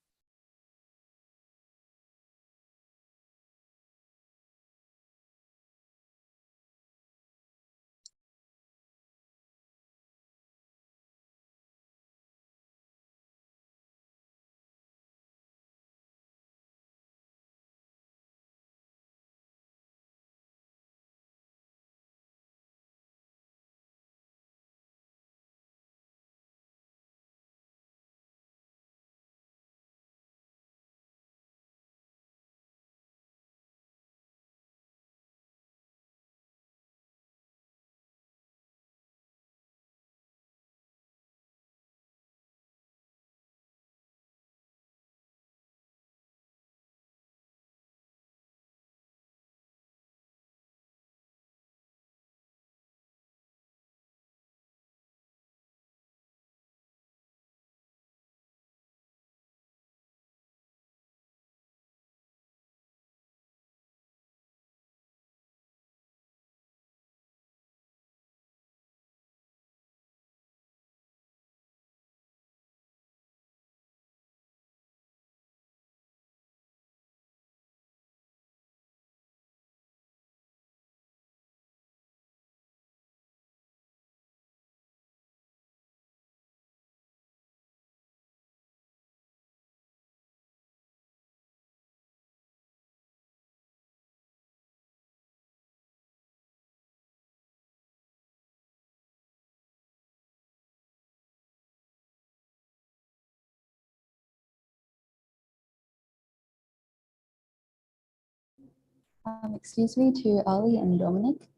Excuse me, to Ali and Dominic.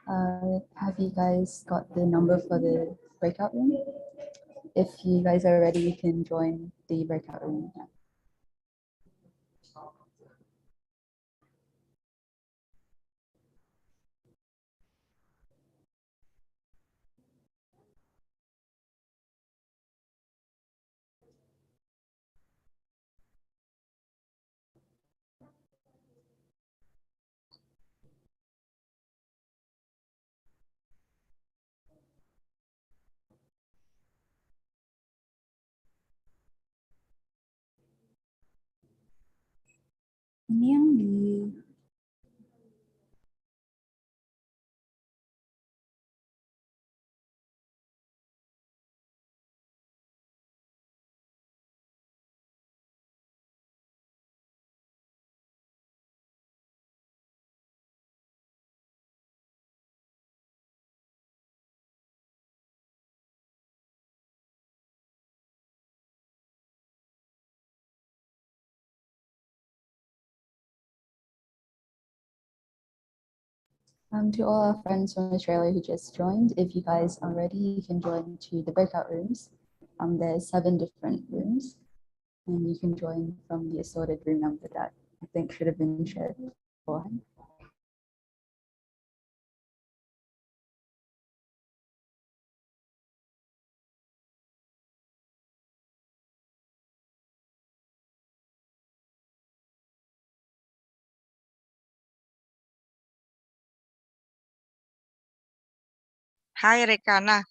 Have you guys got the number for the breakout room? If you guys are ready, you can join the breakout room now. Ini yang di To all our friends from Australia who just joined, if you guys are ready, you can join to the breakout rooms. There's 7 different rooms, and you can join from the assorted room number that I think should have been shared beforehand. Hai Rekana,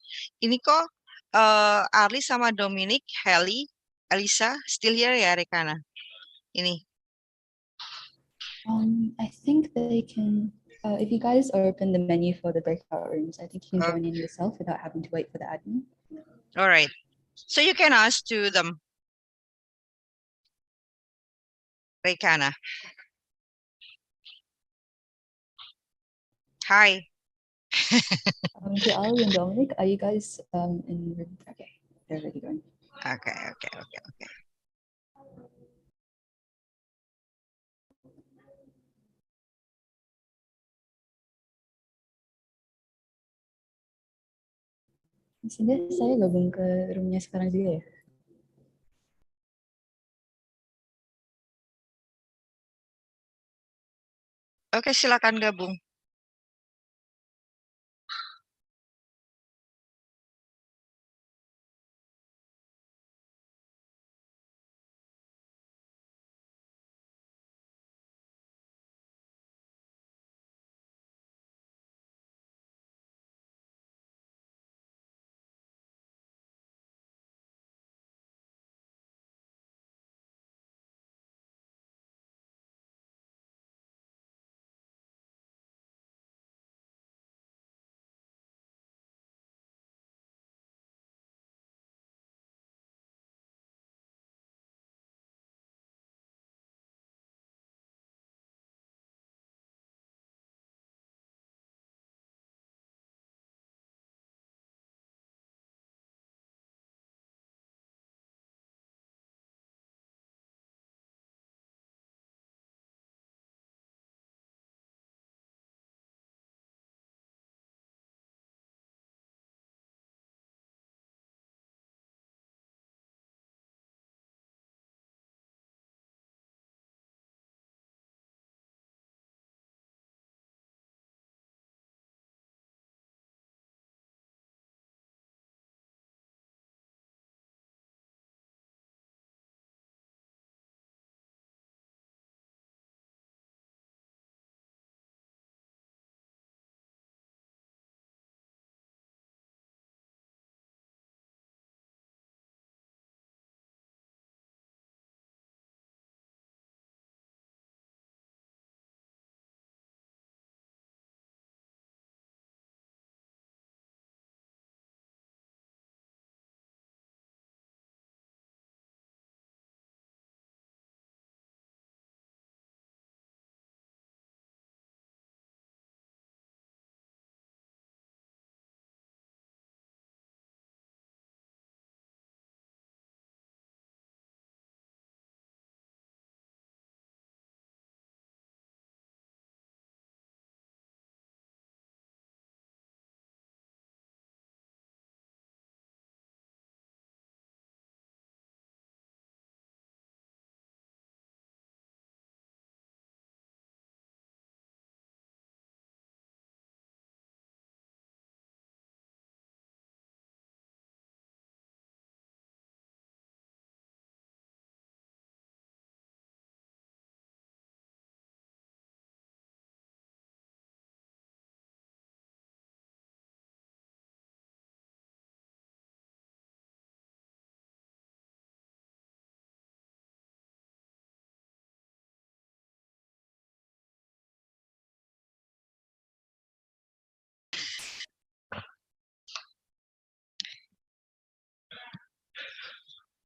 ini kok Arli sama Dominic, Helly, Elisa, still here ya Rekana? Ini. I think they can, if you guys open the menu for the breakout rooms, I think you can join in yourself without having to wait for the admin. All right. So you can ask to them. Rekana. Hi. To Ali and Dominic, are you guys in room? Okay, they're ready going. Okay. Sudah, saya gabung ke roomnya sekarang juga ya. Oke, silakan gabung.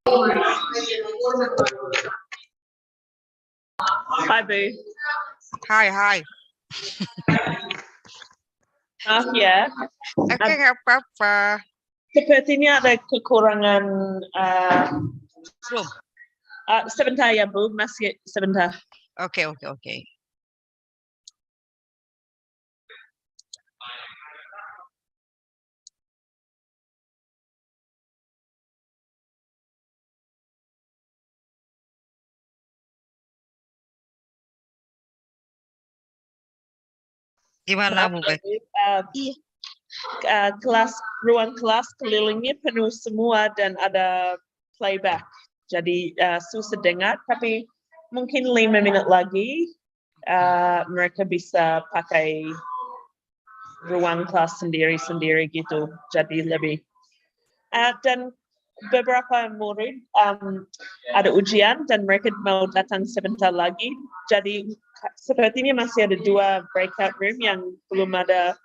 Hi, Boo. Hai. Maaf ya. Oke, nggak apa-apa. Sepertinya ada kekurangan Belum. sebentar ya, Bu. Masih sebentar. Oke. Gimana, Bu Bek? Ruang kelas kelilingnya penuh semua dan ada playback. Jadi susah dengar, tapi mungkin 5 menit lagi mereka bisa pakai ruang kelas sendiri-sendiri gitu. Jadi lebih. Dan beberapa murid ada ujian dan mereka mau datang sebentar lagi. Jadi sepertinya masih ada 2 breakout room yang belum ada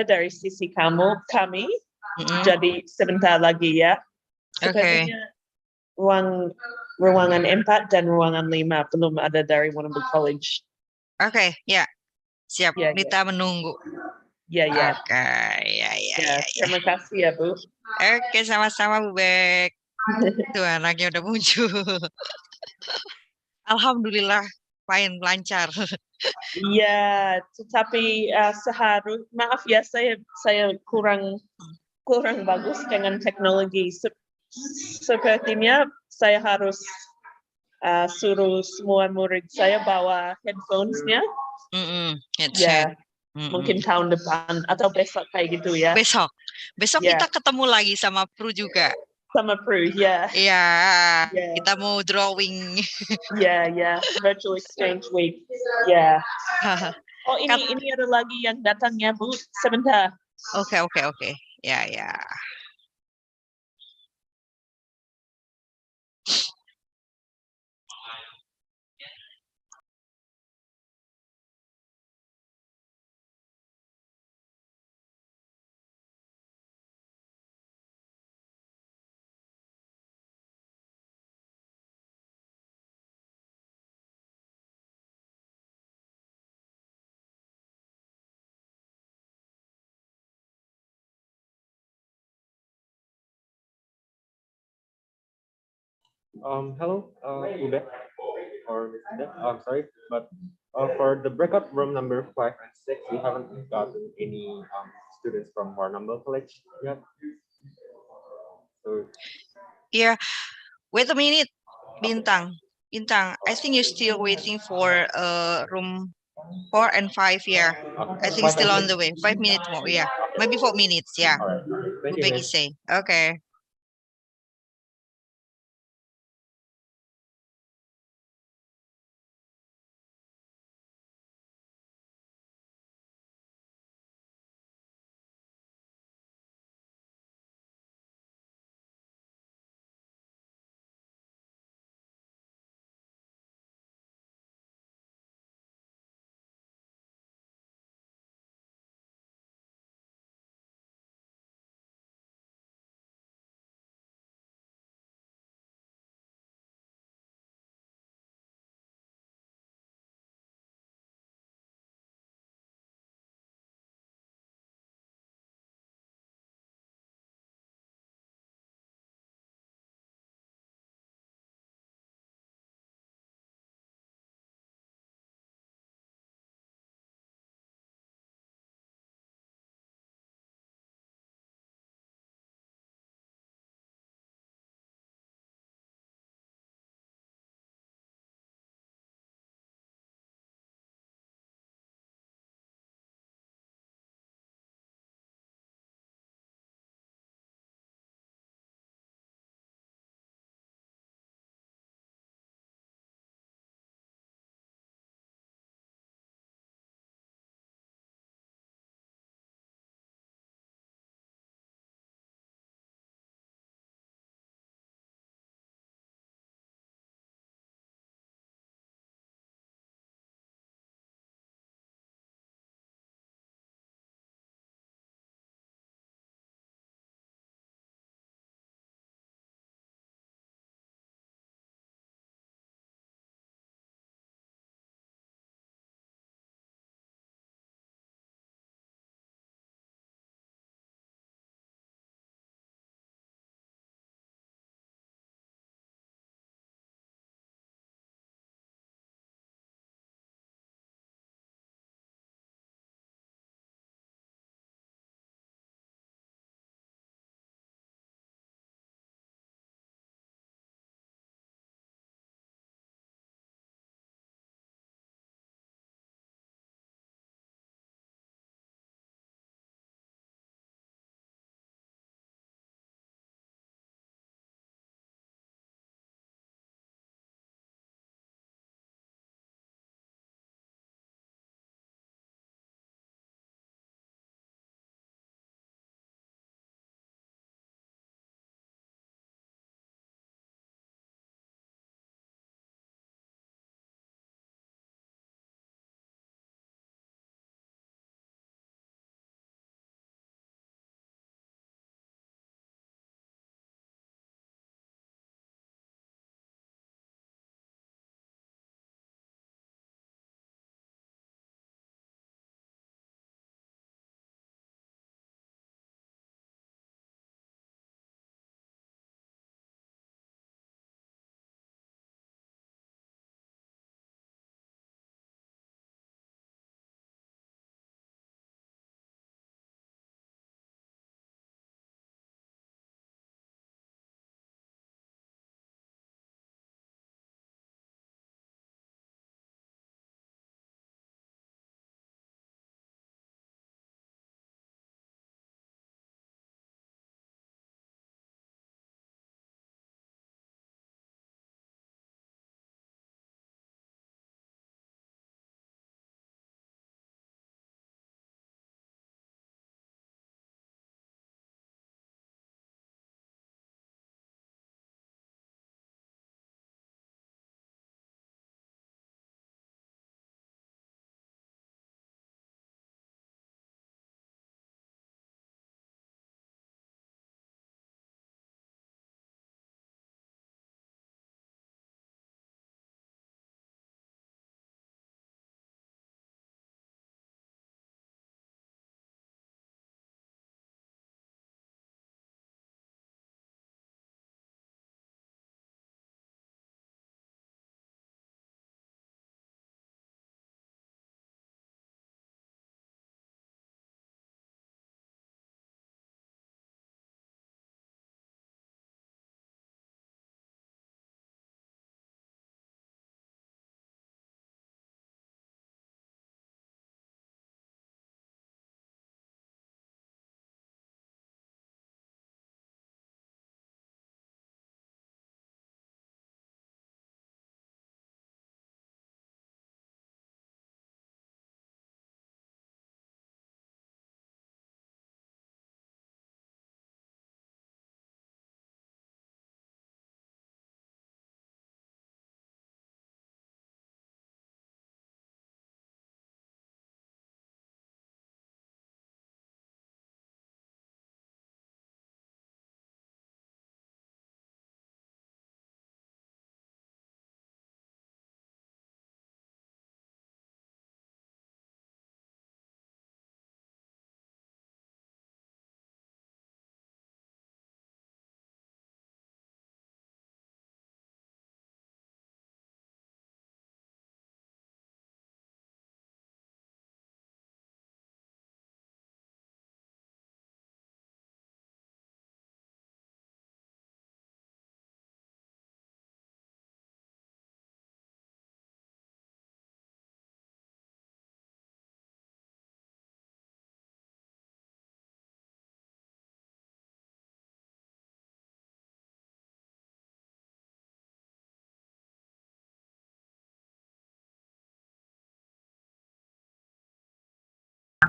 dari sisi kami. Jadi sebentar lagi ya. Sepertinya ruangan 4 dan ruangan 5 belum ada dari Warrnambool College. Oke, ya. Siap, Ya. Mita menunggu. Ya. Oke, ya. Terima kasih ya, Bu. Oke, sama-sama Bu Bek. Tuh anaknya udah muncul. Alhamdulillah, main lancar. Iya, tetapi maaf ya, saya kurang bagus dengan teknologi. Sepertinya saya harus suruh semua murid saya bawa headphones-nya. Headset. Mungkin tahun depan atau besok kayak gitu ya. Besok kita ketemu lagi sama Pru juga. Sama Pru, ya. Iya, kita mau drawing. Ya, virtual exchange week. Ya. Oh, ini ada lagi yang datang ya, Bu. Sebentar. Oke. Ya. Hello, Ube or Mr. Deb. Sorry, but for the breakout room number 5 and 6, we haven't gotten any students from Warrnambool College yet. So, Yeah, wait a minute, Bintang. I think you're still waiting for room 4 and 5. Yeah, I think still on the way. 5 minutes more. Yeah, maybe 4 minutes. Yeah. all right. Thank Bu you, Bek is saying. Okay.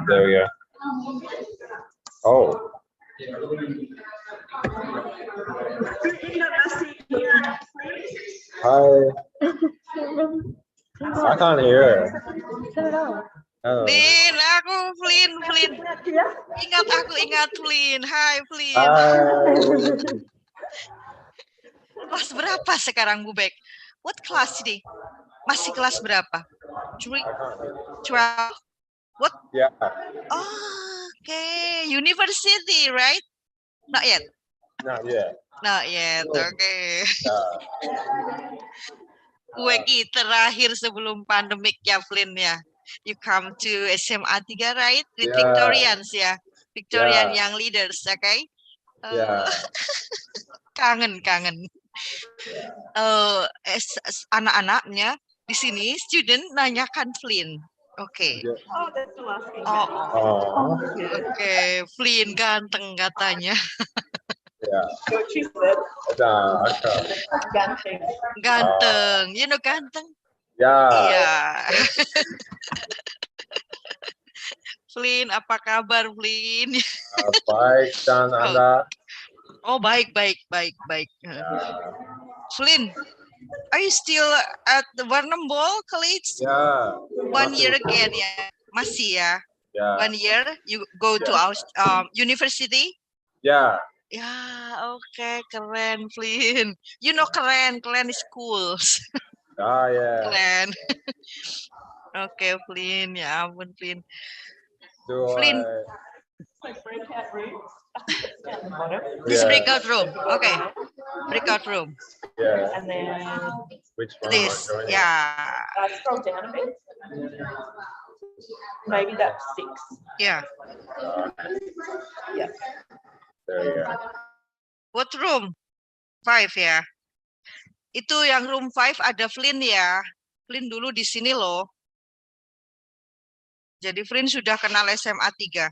There we go. Oh. Hi. I can't hear. Hello. Flynn, aku Flynn. Ingat Flynn. Hai Flynn. Hi. Kelas berapa sekarang Bubek? What class ini? Masih kelas berapa? 12. What? Yeah. Oh, okay. University, right? Not yet. Not yet. Not yet. Okay. Yeah. Wegi terakhir sebelum pandemik ya Flynn ya. You come to SMA 3, right? With Yeah. Victorians ya. Victorian Yeah. young leaders, okay? Yeah. Kangen. Anak-anaknya di sini student nanyakan Flynn. Oke. Yeah. Oh, they're still asking. Oh. Oke, Flynn ganteng katanya. Yeah. What she said. Okay. Ganteng. You know ganteng? Yeah. Iya. Flynn, apa kabar Flynn? Baik, dan Anda? Oh, baik. Flynn, are you still at the Warrnambool College? Yeah. 1 year again ya? Masih ya? Yeah. 1 year, you go to our university? Yeah. Ya, oke, keren, Flynn. You know keren schools. Ah, yeah. Keren. Oke, Flynn, ya ampun, Flynn. Flynn. Like breakout rooms. This Yeah. breakout room. Okay. Breakout room. Yeah. And then Which one? This. am I going? Yeah. scroll down a bit. Maybe that's 6. Yeah. Yeah. There you go. What room? 5 ya. Itu yang room 5 ada Flynn ya. Flynn dulu di sini loh. Jadi Flynn sudah kenal SMA 3.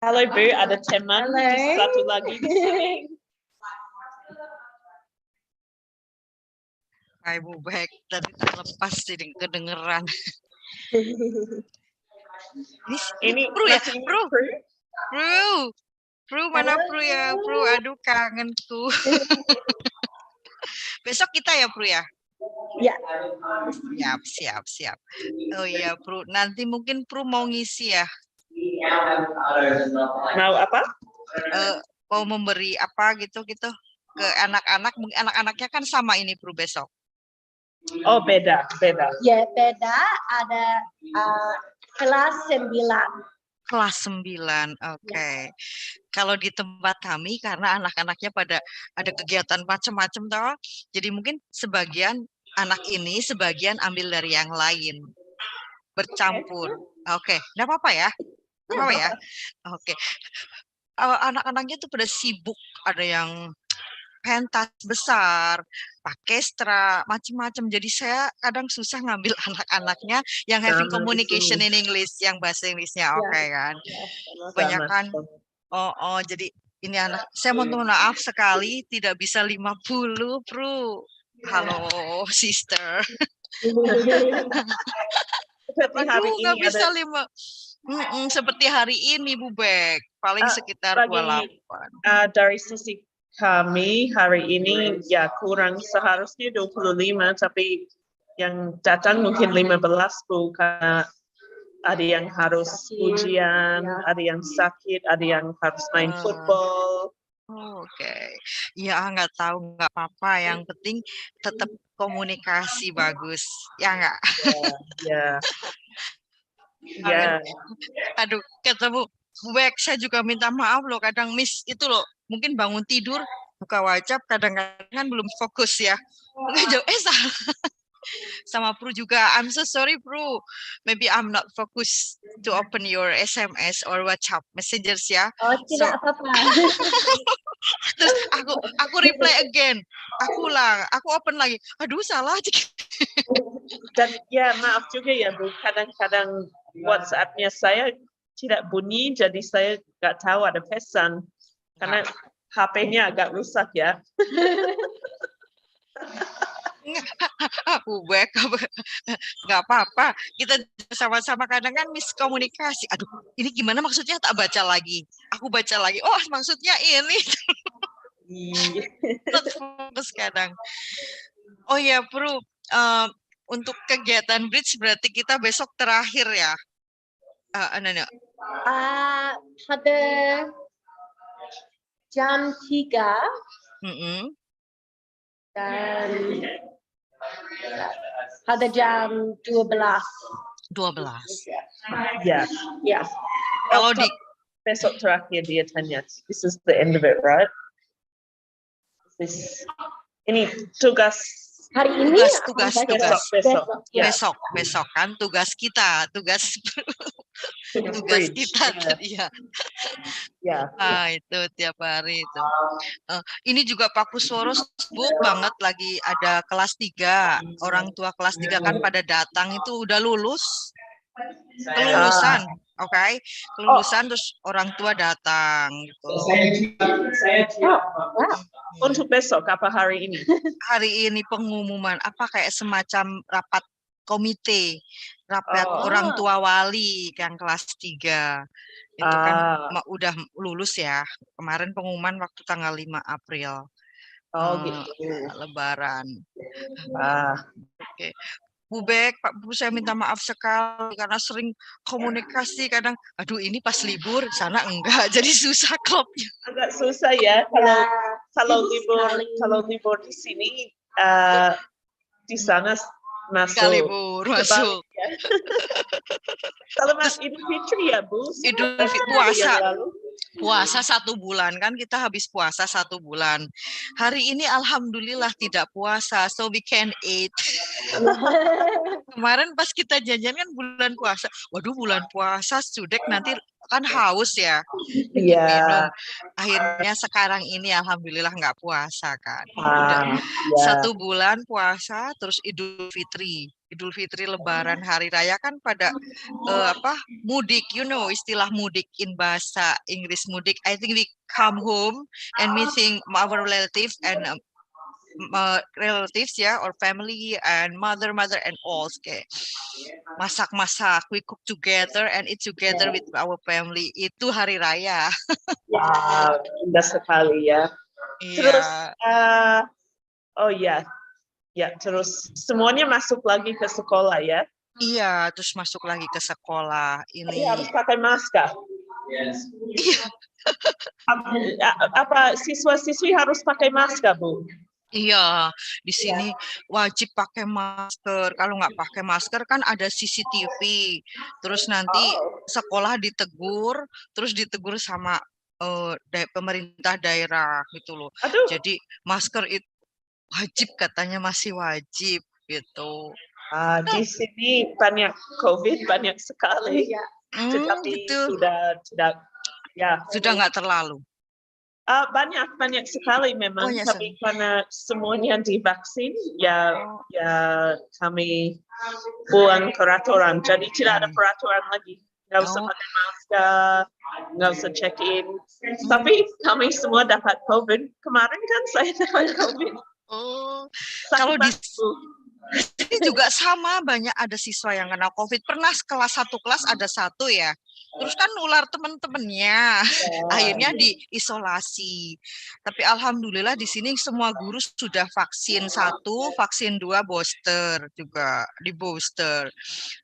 Halo Bu, ada teman satu lagi di sini. Hai Bu Bek, tadi terlepas jadi kedengeran. Ini Pru ya, masih Pru. Pru? Pru mana Pru ya, Pru. Aduh kangenku. Besok kita ya Pru ya. Ya. Siap. Oh iya Pru, nanti mungkin Pru mau ngisi ya. Mau apa? Mau memberi apa gitu ke anak-anak. Anak-anaknya kan sama ini Pru besok. Oh beda. Ya beda, ada kelas 9. Kelas 9, oke. Kalau di tempat kami karena anak-anaknya pada ada kegiatan macam-macam toh. Jadi mungkin sebagian anak ini sebagian ambil dari yang lain. Bercampur. Oke, enggak apa-apa ya. Oke. Anak-anaknya tuh pada sibuk, ada yang pentas besar, orkestra, macam-macam. Jadi saya kadang susah ngambil anak-anaknya yang having communication in English, yang bahasa Inggrisnya oke kan. Kebanyakan jadi ini anak saya mohon maaf sekali tidak bisa 50, Pru. Halo, sister. Aduh, nggak bisa 5. Seperti hari ini, Bu Bek. Paling sekitar 28. Dari sisi kami hari ini ya kurang, seharusnya 25, tapi yang datang mungkin 15 Bu, karena ada yang harus ujian, ada yang sakit, ada yang harus main football. Oke. Ya nggak tahu, nggak apa-apa. Yang penting tetap komunikasi bagus. Ya nggak? Ya. Aduh, ketemu Bu Bek, saya juga minta maaf loh. Kadang miss itu loh. Mungkin bangun tidur, buka WhatsApp, kadang-kadang kan belum fokus ya. Salah. Sama Pru juga. I'm so sorry, Pru. Maybe I'm not focused to open your SMS or WhatsApp messengers ya. Oh, tidak apa-apa. Terus aku reply again. Aku ulang, aku open lagi. Aduh, salah. Dan ya maaf juga ya Bu, kadang-kadang WhatsApp-nya saya tidak bunyi, jadi saya nggak tahu ada pesan. Karena HP-nya agak rusak ya. Bek, nggak apa-apa. Kita sama-sama kadang kan miskomunikasi. Aduh, ini gimana maksudnya? Tak baca lagi. Aku baca lagi. Oh, maksudnya ini. Fokus kadang. Oh ya, Pru. Untuk kegiatan bridge berarti kita besok terakhir ya. Pada jam 3 dan pada jam 12. Ya. Kalau di besok terakhir dia tanya, this is the end of it, right? Ini tugas hari ini, tugas besok kan tugas kita, tugas kita ya. Itu tiap hari itu. Ini juga Pak Kusworo sibuk banget, lagi ada kelas 3. Orang tua kelas 3 kan pada datang, itu udah lulus. Kelulusan, kelulusan terus orang tua datang gitu. Untuk besok apa hari ini? Hari ini pengumuman apa kayak semacam rapat komite, rapat orang tua wali yang kelas 3. Itu kan udah lulus ya. Kemarin pengumuman waktu tanggal 5 April. Gitu. Lebaran. Oke. Bu Bek, Pak Bu, saya minta maaf sekali karena sering komunikasi kadang. Aduh, ini pas libur, sana enggak, jadi susah klopnya. Agak susah ya kalau libur di sini, di sana masuk. Libur masuk. Ya. Kalau Mas Idul Fitri ya Bu? Idul Fitri puasa 1 bulan kan, kita habis puasa 1 bulan. Hari ini alhamdulillah tidak puasa, so we can eat. Kemarin pas kita janjian kan bulan puasa. Waduh, bulan puasa Sudek nanti kan haus ya, pengen minum. Akhirnya sekarang ini alhamdulillah nggak puasa kan. Udah Ya. 1 bulan puasa, terus Idul Fitri. Idul Fitri Lebaran Hari Raya kan pada mudik, istilah mudik in bahasa Inggris mudik. I think we come home and meeting our relatives and relatives ya, or family and mother and all. Kayak masak-masak, we cook together and eat together with our family. Itu hari raya. Wow, indah sekali ya. Terus, Iya. oh ya, terus semuanya masuk lagi ke sekolah ya? Iya, terus masuk lagi ke sekolah. Tapi Ini harus pakai masker. Iya. Apa siswa-siswi harus pakai masker, Bu? Iya, di sini wajib pakai masker. Kalau nggak pakai masker kan ada CCTV. Terus nanti sekolah ditegur, terus ditegur sama pemerintah daerah gitu loh. Jadi masker itu wajib, katanya masih wajib gitu. Di sini banyak COVID, banyak sekali. Tetapi sudah tidak, ya. Sudah nggak terlalu. Banyak sekali memang, tapi karena semuanya divaksin, ya kami buang peraturan. Jadi tidak ada peraturan lagi. Nggak usah pakai masker, nggak usah check-in. Tapi kami semua dapat COVID. Kemarin kan saya dapat COVID. Kalau di sini juga sama, banyak ada siswa yang kena COVID. Pernah satu kelas ada 1 ya. Terus kan nular teman-temannya. Akhirnya diisolasi. Tapi alhamdulillah di sini semua guru sudah vaksin 1, vaksin 2, booster juga, di booster.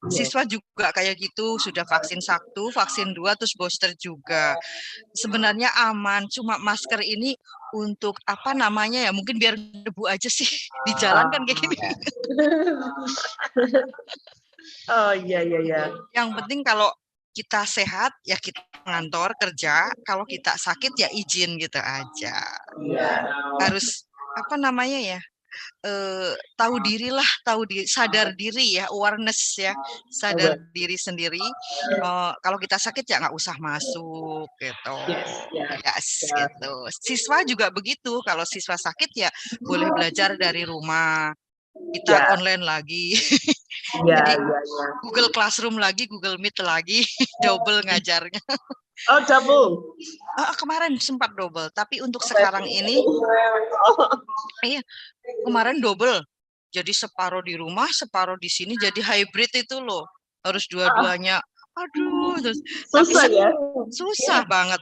Siswa juga kayak gitu, sudah vaksin 1, vaksin 2, terus booster juga. Sebenarnya aman, cuma masker ini untuk apa namanya ya, mungkin biar debu aja sih di jalan kan kayak gini. Oh iya. Yang penting kalau kita sehat ya kita ngantor kerja, kalau kita sakit ya izin gitu aja. Harus apa namanya ya, tahu dirilah, sadar diri ya, awareness ya, sadar diri sendiri. Kalau kita sakit ya nggak usah masuk gitu. Gitu. Siswa juga begitu, kalau siswa sakit ya boleh belajar dari rumah. Kita online lagi. Jadi Google Classroom lagi, Google Meet lagi, double ngajarnya. Oh, double. Kemarin sempat double, tapi untuk sekarang ini iya, kemarin double. Jadi separuh di rumah, separuh di sini, jadi hybrid itu loh. Harus dua-duanya. Aduh, susah ya? Susah banget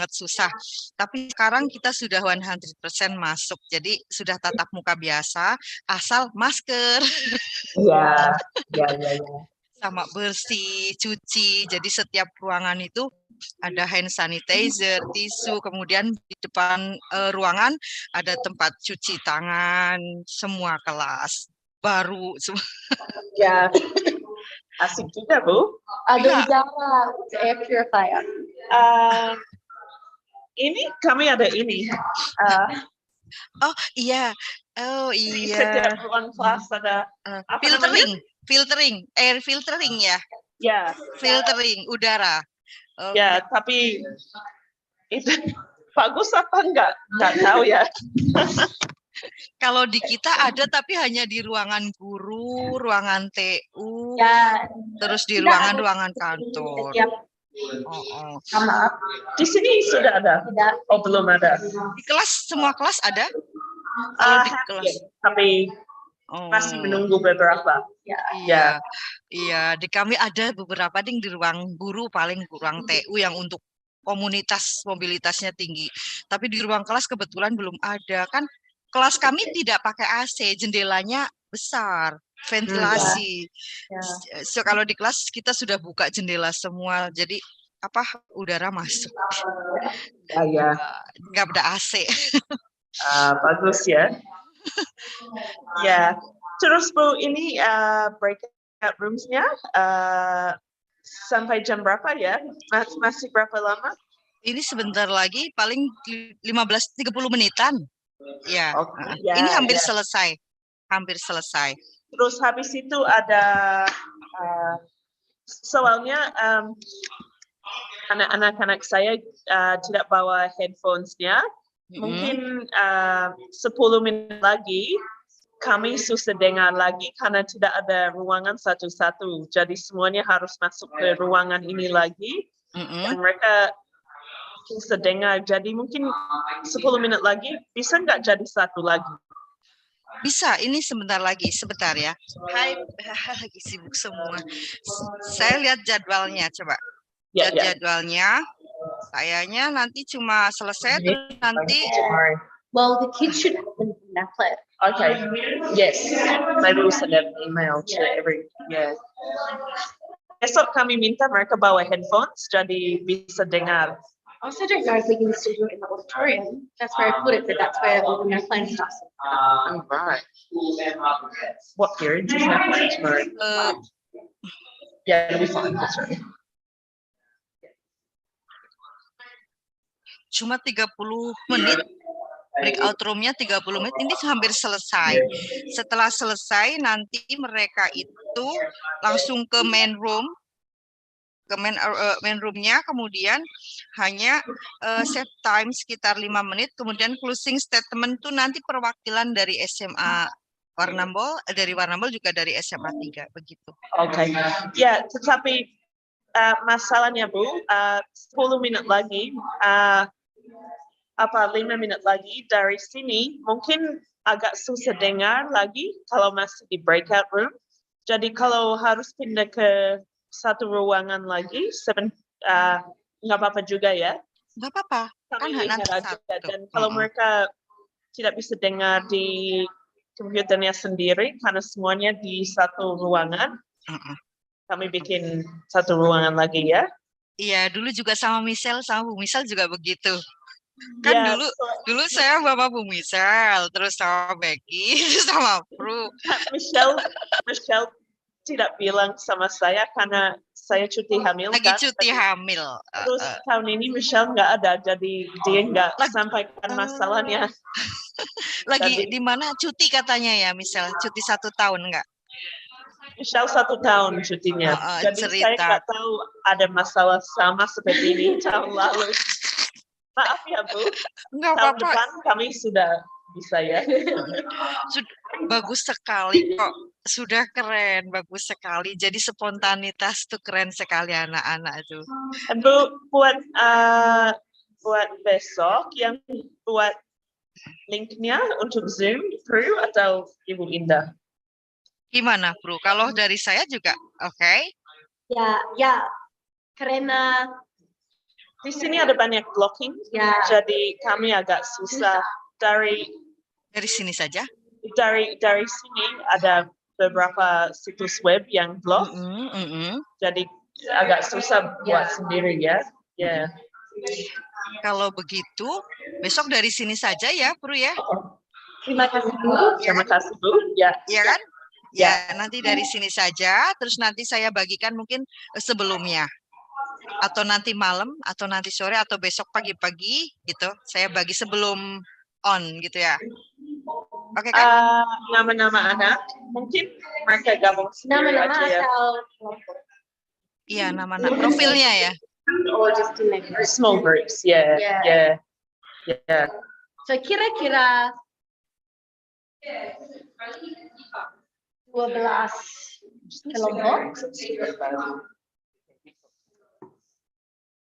susah. Tapi sekarang kita sudah 100% masuk. Jadi sudah tatap muka biasa, asal masker. Iya. Sama bersih, cuci. Jadi setiap ruangan itu ada hand sanitizer, tisu, kemudian di depan ruangan ada tempat cuci tangan, semua kelas baru semua. Ya. Asik juga, Bu. Ada udara, air purifier. Ini kami ada ini. Oh iya. Setiap ruang kelas ada filtering, air filtering ya. Ya. Filtering udara. Ya, tapi itu bagus apa enggak tahu ya. Kalau di kita ada, tapi hanya di ruangan guru, ruangan TU, terus di ruangan kantor. Sama. Di sini sudah ada. Oh, belum ada. Di kelas, semua kelas ada? Di kelas. Tapi masih menunggu beberapa. Iya, di kami ada beberapa di ruang guru, paling ruang TU yang untuk komunitas mobilitasnya tinggi. Tapi di ruang kelas kebetulan belum ada. Kan kelas kami tidak pakai AC, jendelanya besar, ventilasi. So, kalau di kelas kita sudah buka jendela semua, jadi udara masuk. Nggak ada AC. Bagus ya. Ya. Terus Bu, ini breakout rooms-nya sampai jam berapa ya? Masih berapa lama? Ini sebentar lagi, paling 15-30 menitan. Ya, ini hampir selesai. Terus habis itu ada soalnya karena anak-anak saya tidak bawa headphones-nya, mungkin 10 menit lagi kami susah dengar lagi karena tidak ada ruangan satu-satu. Jadi semuanya harus masuk ke ruangan ini lagi. Dan mereka susah dengar. Jadi mungkin 10 menit lagi bisa nggak jadi satu lagi? Bisa, ini sebentar ya. Hai, lagi sibuk semua. Saya lihat jadwalnya, coba. Jadwalnya, kayaknya nanti cuma selesai terus nanti. Well, the kids should have them in that plan. Okay. Yes. Maybe we'll send an email to every. Yeah. Besok kami minta mereka bawa headphones, jadi bisa dengar. I also don't know if we can still do it in the auditorium. That's where I put it, but that's where all the plan starts. Oh, right. What period is that tomorrow? Yeah, it'll be fine. That's right. Cuma 30 menit, breakout room-nya 30 menit, ini hampir selesai. Setelah selesai, nanti mereka itu langsung ke main room, main room-nya, kemudian hanya save time sekitar 5 menit, kemudian closing statement itu nanti perwakilan dari SMA Warrnambool, dari Warrnambool juga dari SMA 3, begitu. Oke. Ya, tetapi masalahnya Bu, 10 menit lagi, 5 menit lagi dari sini mungkin agak susah dengar lagi kalau masih di breakout room. Jadi kalau harus pindah ke satu ruangan lagi, nggak apa-apa juga ya. Nggak apa-apa, kan nanti satu. Dan kalau mereka tidak bisa dengar di komputernya sendiri karena semuanya di satu ruangan, kami bikin satu ruangan lagi ya. Iya, dulu juga sama Bu Michelle juga begitu. Kan dulu saya Bapak Bu Michelle, terus sama Becky, terus sama Pru. Michelle tidak bilang sama saya karena saya cuti hamil. Hamil. Terus tahun ini Michelle nggak ada, jadi dia nggak sampaikan masalahnya. Lagi di mana cuti katanya ya, Michelle? Cuti 1 tahun nggak? Michelle 1 tahun cutinya. Jadi saya nggak tahu ada masalah sama seperti ini tahun lalu. Maaf ya Bu, tahun depan kami sudah bisa ya. Bagus sekali kok, sudah keren, bagus sekali. Jadi spontanitas tuh keren sekali anak-anak itu. Bu, buat besok yang buat linknya untuk Zoom, Pru atau Ibu Indah? Gimana Pru? Kalau dari saya juga, oke? Ya, karena di sini ada banyak blocking, jadi kami agak susah dari sini saja. Dari sini ada beberapa situs web yang block, jadi agak susah buat sendiri ya. Ya. Kalau begitu, besok dari sini saja ya, Pru ya. Terima kasih Bu. Terima kasih Bu. Ya. Iya kan? Ya, nanti dari sini saja, terus nanti saya bagikan mungkin sebelumnya. Atau nanti malam, atau nanti sore, atau besok pagi-pagi gitu. Saya bagi sebelum on gitu ya. Oke kan? Nama-nama anak, mungkin mereka gabung sendiri Nama-nama aja ya. Iya, nama-nama profilnya ya. Or just in small groups, yeah. So kira-kira 12 kelompok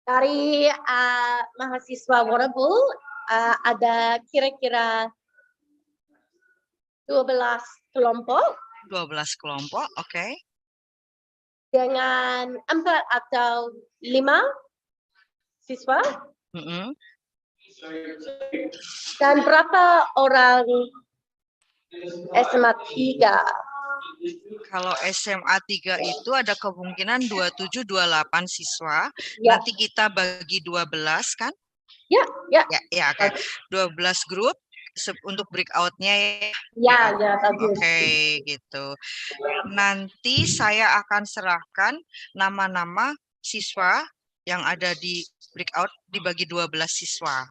dari mahasiswa Warrnambool, ada kira-kira 12 kelompok. 12 kelompok, oke. Dengan 4 atau 5 siswa. Dan berapa orang SMA 3? Kalau SMA 3 itu ada kemungkinan 27-28 siswa. Ya. Nanti kita bagi 12 kan? Ya. Ya, oke. 12 grup untuk breakout-nya ya. Bagus. Oke, gitu. Nanti saya akan serahkan nama-nama siswa yang ada di breakout dibagi 12 siswa.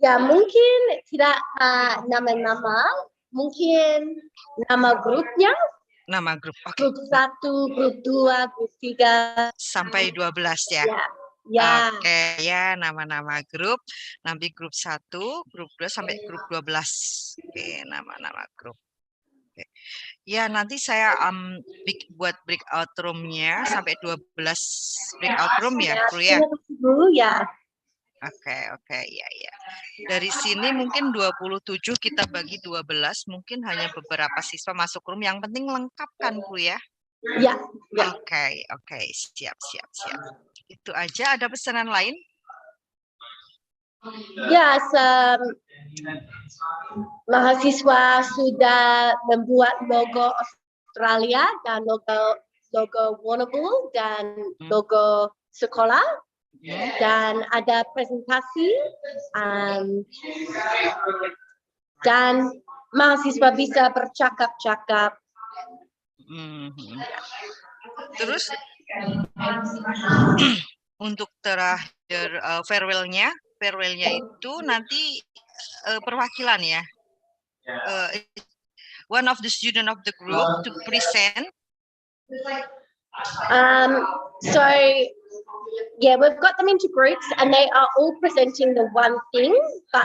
Ya, mungkin tidak nama-nama, mungkin nama grupnya. Nama grup, oke. Grup 1, grup 2, grup 3. Sampai 12 ya? Ya. Oke, ya nama-nama grup. Nanti grup 1, grup 2 sampai grup 12. Oke, nama-nama grup. Oke. Ya, nanti saya buat breakout room-nya sampai 12 breakout room ya, Bro ya. Bu, ya. Oke, ya. Dari sini mungkin 27 kita bagi 12, mungkin hanya beberapa siswa masuk room. Yang penting lengkap kan, Bro ya? Ya. Oke, siap. Itu aja, ada pesanan lain? Ya, mahasiswa sudah membuat logo Australia dan logo Warrnambool dan logo sekolah. Dan ada presentasi dan mahasiswa bisa bercakap-cakap. Terus untuk terakhir farewell-nya itu nanti perwakilan ya. One of the student of the group to present. So yeah, we've got them into groups and they are all presenting the one thing, but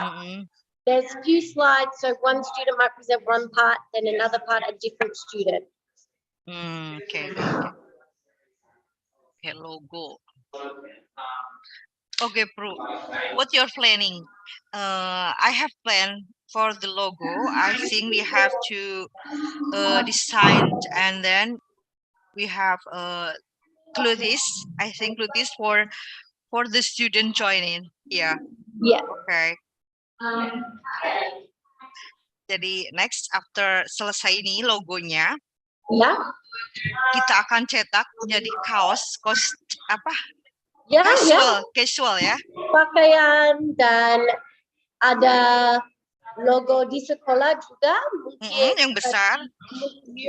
there's a few slides, so one student might present one part, then another part a different student. Okay, logo. Okay, Bro, what you're planning? I have planned for the logo. I think we have to design, and then we have clothes. I think clothes for the student joining. Yeah. Okay. Jadi next after selesai ini logonya, kita akan cetak jadi kaos apa? Casual ya. Pakaian dan ada logo di sekolah juga mungkin yang besar,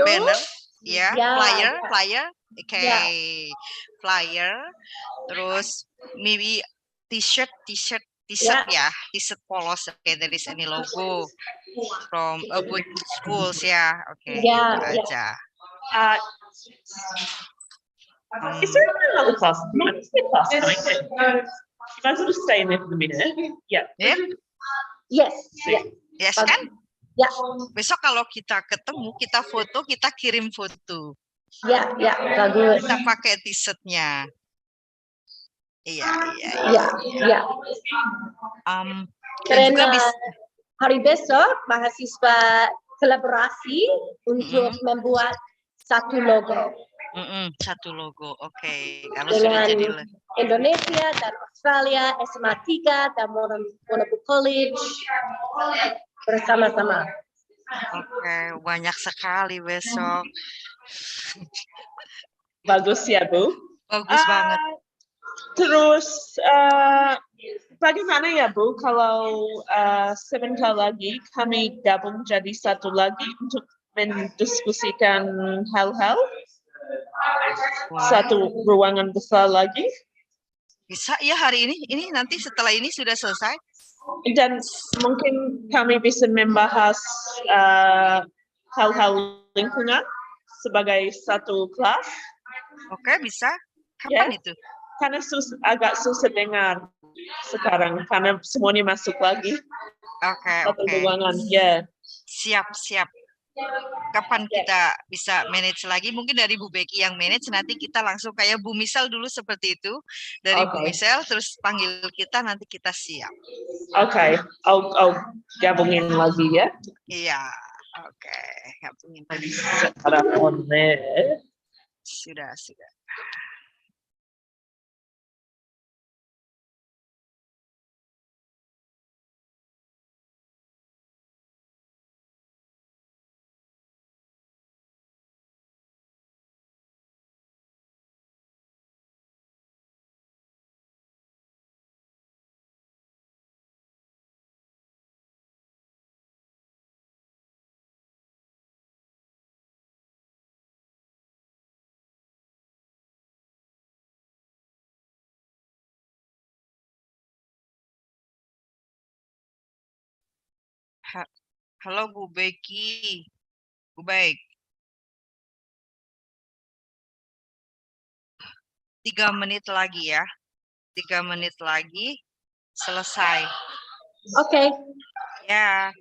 banner, ya, flyer, flyer, terus maybe t-shirt ya, t-shirt polos. Okay, there is any logo from a good schools ya. Okay, itu aja. Is there another class? Might be a class tonight. You guys will just stay in there for a minute. Yeah. Yes. Yes kan? Ya. Besok kalau kita ketemu, kita foto, kita kirim foto. Ya, bagus. Kita pakai t-shirtnya. Iya. Dan juga hari besok mahasiswa kolaborasi untuk membuat satu logo. Satu logo, oke. Kalau sudah jadi Indonesia dan Australia, SMA 3 dan Warrnambool College bersama-sama. Oke, banyak sekali besok. Bagus ya, Bu. Bagus banget. Terus bagaimana ya, Bu, kalau sebentar lagi kami gabung jadi satu lagi untuk mendiskusikan hal-hal? Satu ruangan besar lagi. Bisa ya hari ini. Ini nanti setelah ini sudah selesai. Dan mungkin kami bisa membahas hal-hal lingkungan sebagai satu kelas. Oke, bisa. Kapan itu? Karena agak susah dengar sekarang karena semuanya masuk lagi. Satu ruangan. Siap. Kapan kita bisa manage lagi? Mungkin dari Bu Becky yang manage, nanti kita langsung kayak Bu Misal dulu seperti itu. Dari Bu Misal, terus panggil kita, nanti kita siap. Oke, I'll gabungin lagi ya. Iya, oke. Gabungin lagi. Sudah. Halo Bu Becky. Bu Baik. 3 menit lagi ya. 3 menit lagi selesai. Okay. Ya.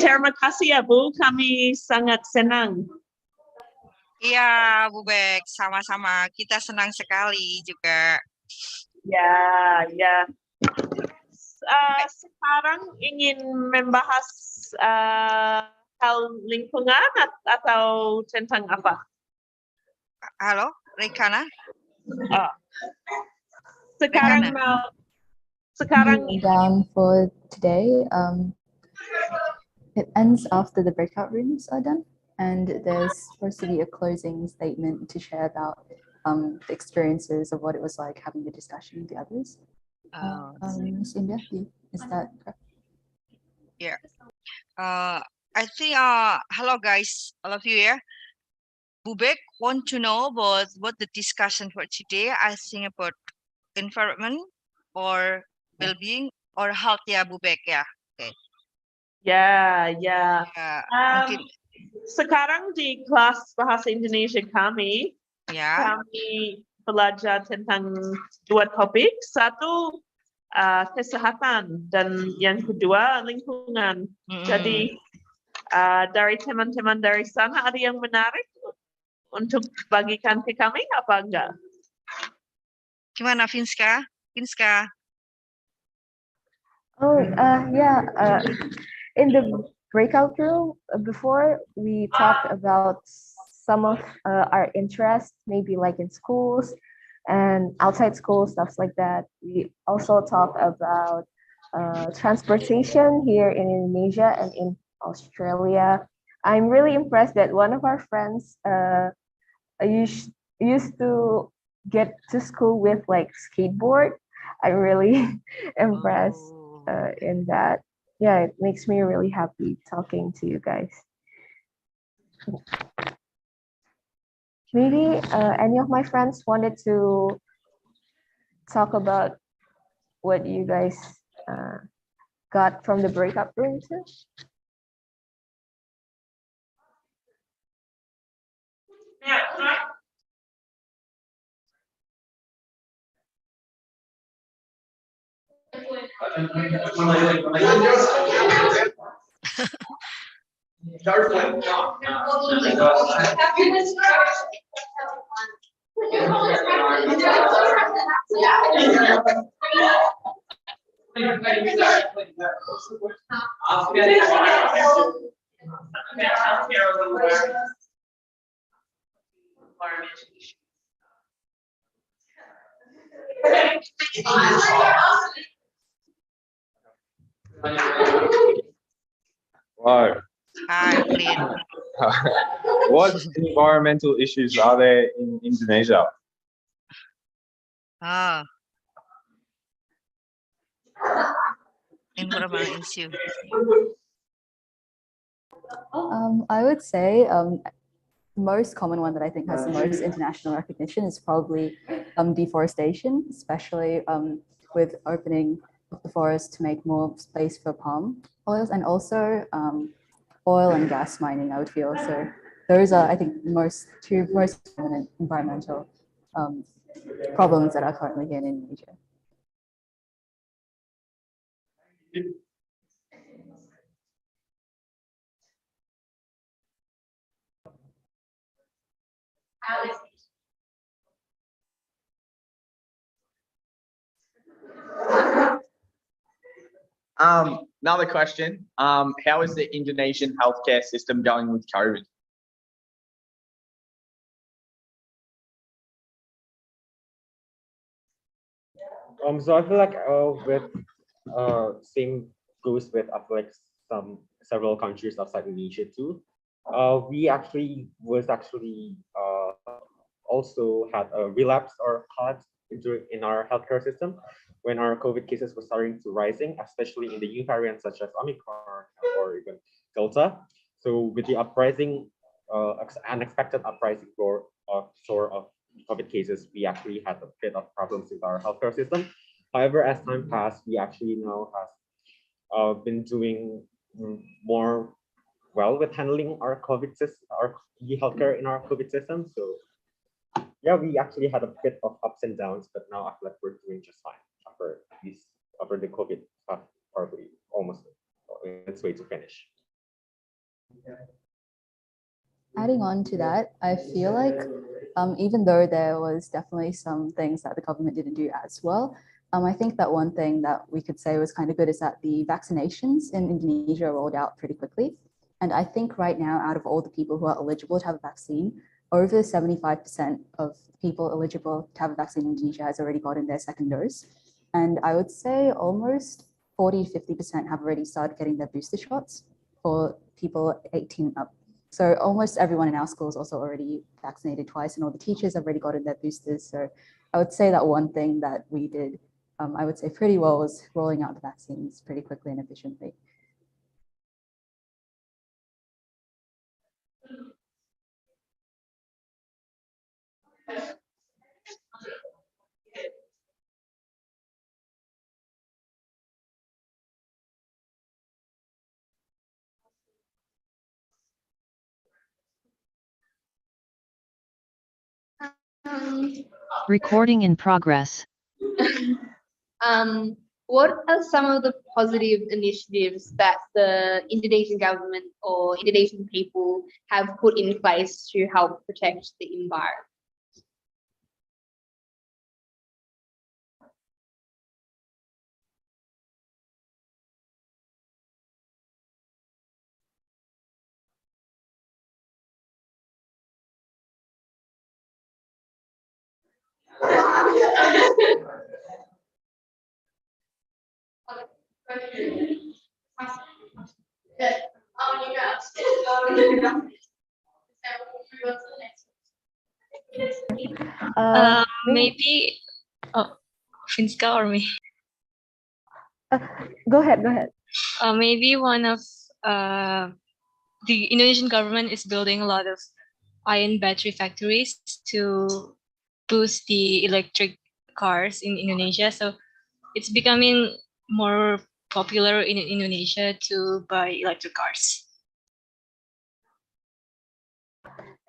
Terima kasih ya Bu, kami sangat senang. Iya, Bu Bek, sama-sama. Kita senang sekali juga. Ya, ya. Sekarang ingin membahas hal lingkungan atau tentang apa? Halo, Rekana? Sekarang Down for today. It ends after the breakout rooms are done, and there's supposed to be a closing statement to share about the experiences of what it was like having the discussion with the others. Ms. India, is that correct? Yeah. I think, hello guys, all of you here. Bubek want to know about what the discussion for today. I think about environment or well-being or health ya Bubek ya. Okay. Ya. Mungkin Sekarang di kelas bahasa Indonesia kami belajar tentang 2 topik. Satu kesehatan dan yang kedua lingkungan. Jadi dari teman-teman dari sana ada yang menarik untuk bagikan ke kami apa enggak? Gimana Vinska? In the breakout room before, we talked about some of our interests, maybe like in schools and outside school, stuff like that. We also talked about transportation here in Indonesia and in Australia. I'm really impressed that one of our friends used to get to school with like skateboard. I'm really impressed in that. Yeah, it makes me really happy talking to you guys. Maybe any of my friends wanted to talk about what you guys got from the breakout room too? Wow. Hi, Clint. What environmental issues are there in Indonesia? Ah, environmental issue. I would say most common one that I think has the most international recognition is probably deforestation, especially with opening of the forest to make more space for palm oils, and also oil and gas mining, I would feel. So those are, I think, two most prominent environmental problems that are currently here in Indonesia. Another question. How is the Indonesian healthcare system going with COVID? So I feel like with same goes with I feel like several countries outside Indonesia too. We actually also had a relapse or collapse in our healthcare system when our COVID cases were starting to rising, especially in the new variants such as Omicron or even Delta. So with the unexpected uprising of COVID cases, we actually had a bit of problems with our healthcare system. However, as time passed, we actually now have been doing more well with handling our healthcare in our COVID system. So yeah, we actually had a bit of ups and downs, but now I feel like we're doing just fine after the COVID stuff, probably almost on its way to finish. Adding on to that, I feel like even though there was definitely some things that the government didn't do as well, I think that one thing that we could say was kind of good is that the vaccinations in Indonesia rolled out pretty quickly. And I think right now, out of all the people who are eligible to have a vaccine, over 75% of people eligible to have a vaccine in Indonesia has already gotten their second dose. And I would say almost 40 to 50% have already started getting their booster shots for people 18 up. So almost everyone in our school is also already vaccinated twice, and all the teachers have already gotten their boosters. So I would say that one thing that we did, I would say pretty well, was rolling out the vaccines pretty quickly and efficiently. Recording in progress. What are some of the positive initiatives that the Indonesian government or Indonesian people have put in place to help protect the environment? Maybe Finska or me. Go ahead. Maybe one of the Indonesian government is building a lot of ion battery factories to boost the electric cars in Indonesia. So it's becoming more popular in Indonesia to buy electric cars.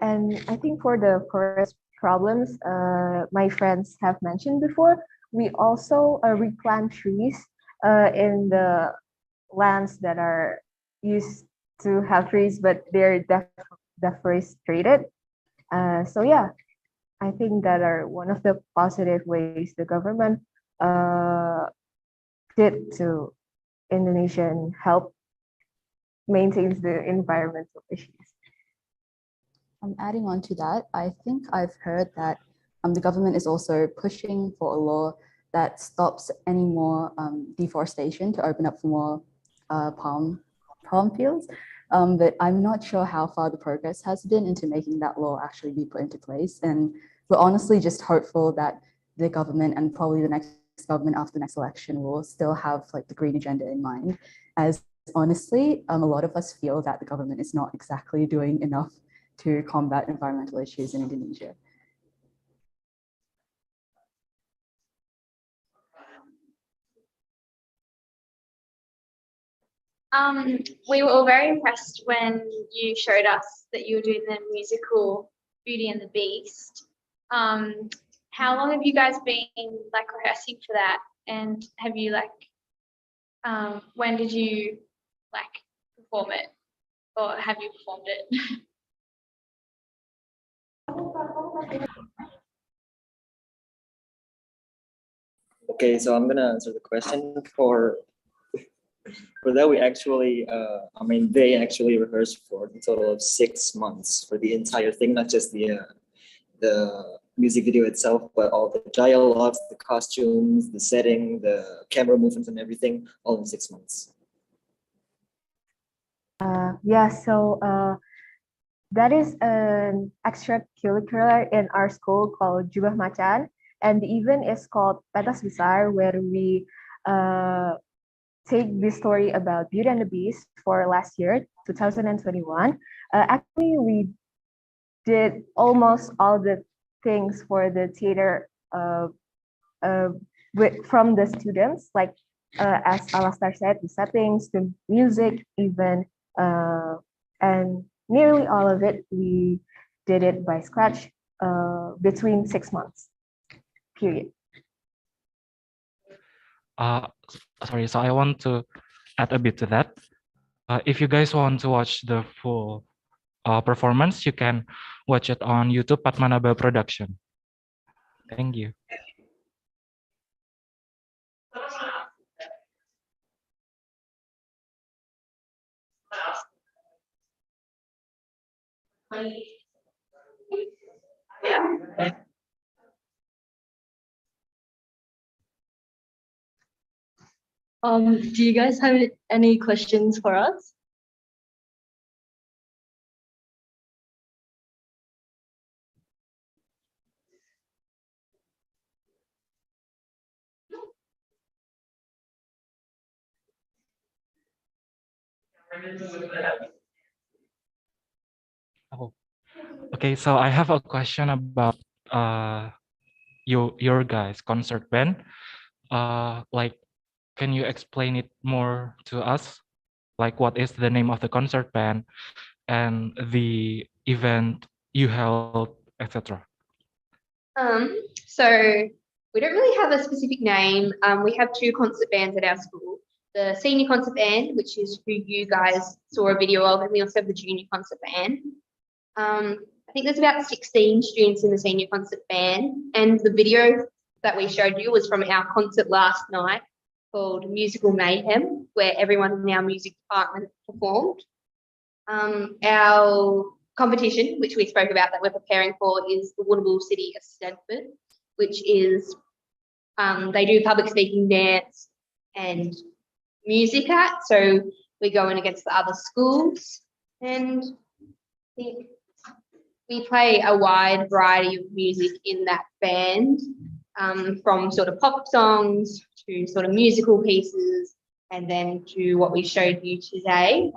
And I think for the forest problems, my friends have mentioned before, we also replant trees in the lands that are used to have trees, but they're deforested. So yeah, I think that are one of the positive ways the government did to Indonesia and help maintains the environmental issues. Adding on to that, I think I've heard that the government is also pushing for a law that stops any more deforestation to open up for more palm fields. But I'm not sure how far the progress has been into making that law actually be put into place. And we're honestly just hopeful that the government and probably the next government after the next election will still have like the green agenda in mind, as honestly, a lot of us feel that the government is not exactly doing enough to combat environmental issues in Indonesia. We were all very impressed when you showed us that you were doing the musical Beauty and the Beast. How long have you guys been like rehearsing for that? And have you when did you perform it, or have you performed it? Okay, so I'm gonna answer the question. For that, we actually, they actually rehearsed for a total of 6 months for the entire thing, not just the music video itself, but all the dialogues, the costumes, the setting, the camera movements, and everything, all in 6 months. So that is an extracurricular in our school called Jubah Macan, and the event is called Pentas Besar, where we take this story about Beauty and the Beast for last year, 2021. Actually, we did almost all the things for the theater from the students, like as Alastar said, the settings, the music, even, and nearly all of it, we did it by scratch between 6 months, period. Sorry, so I want to add a bit to that. If you guys want to watch the full performance, you can watch it on YouTube Padmanabha Production. Thank you. Do you guys have any questions for us? Oh, okay. So I have a question about your guys' concert band. Like, can you explain it more to us? Like, what is the name of the concert band and the event you held, etc. So we don't really have a specific name. We have 2 concert bands at our school. The senior concert band, which is who you guys saw a video of, and we also have the junior concert band. I think there's about 16 students in the senior concert band, and the video that we showed you was from our concert last night called Musical Mayhem, where everyone in our music department performed. Our competition, which we spoke about that we're preparing for, is the Warrnambool City of Stanford, which is they do public speaking, dance, and music at. So we go in against the other schools, and I think we play a wide variety of music in that band, from sort of pop songs to sort of musical pieces, and then to what we showed you today.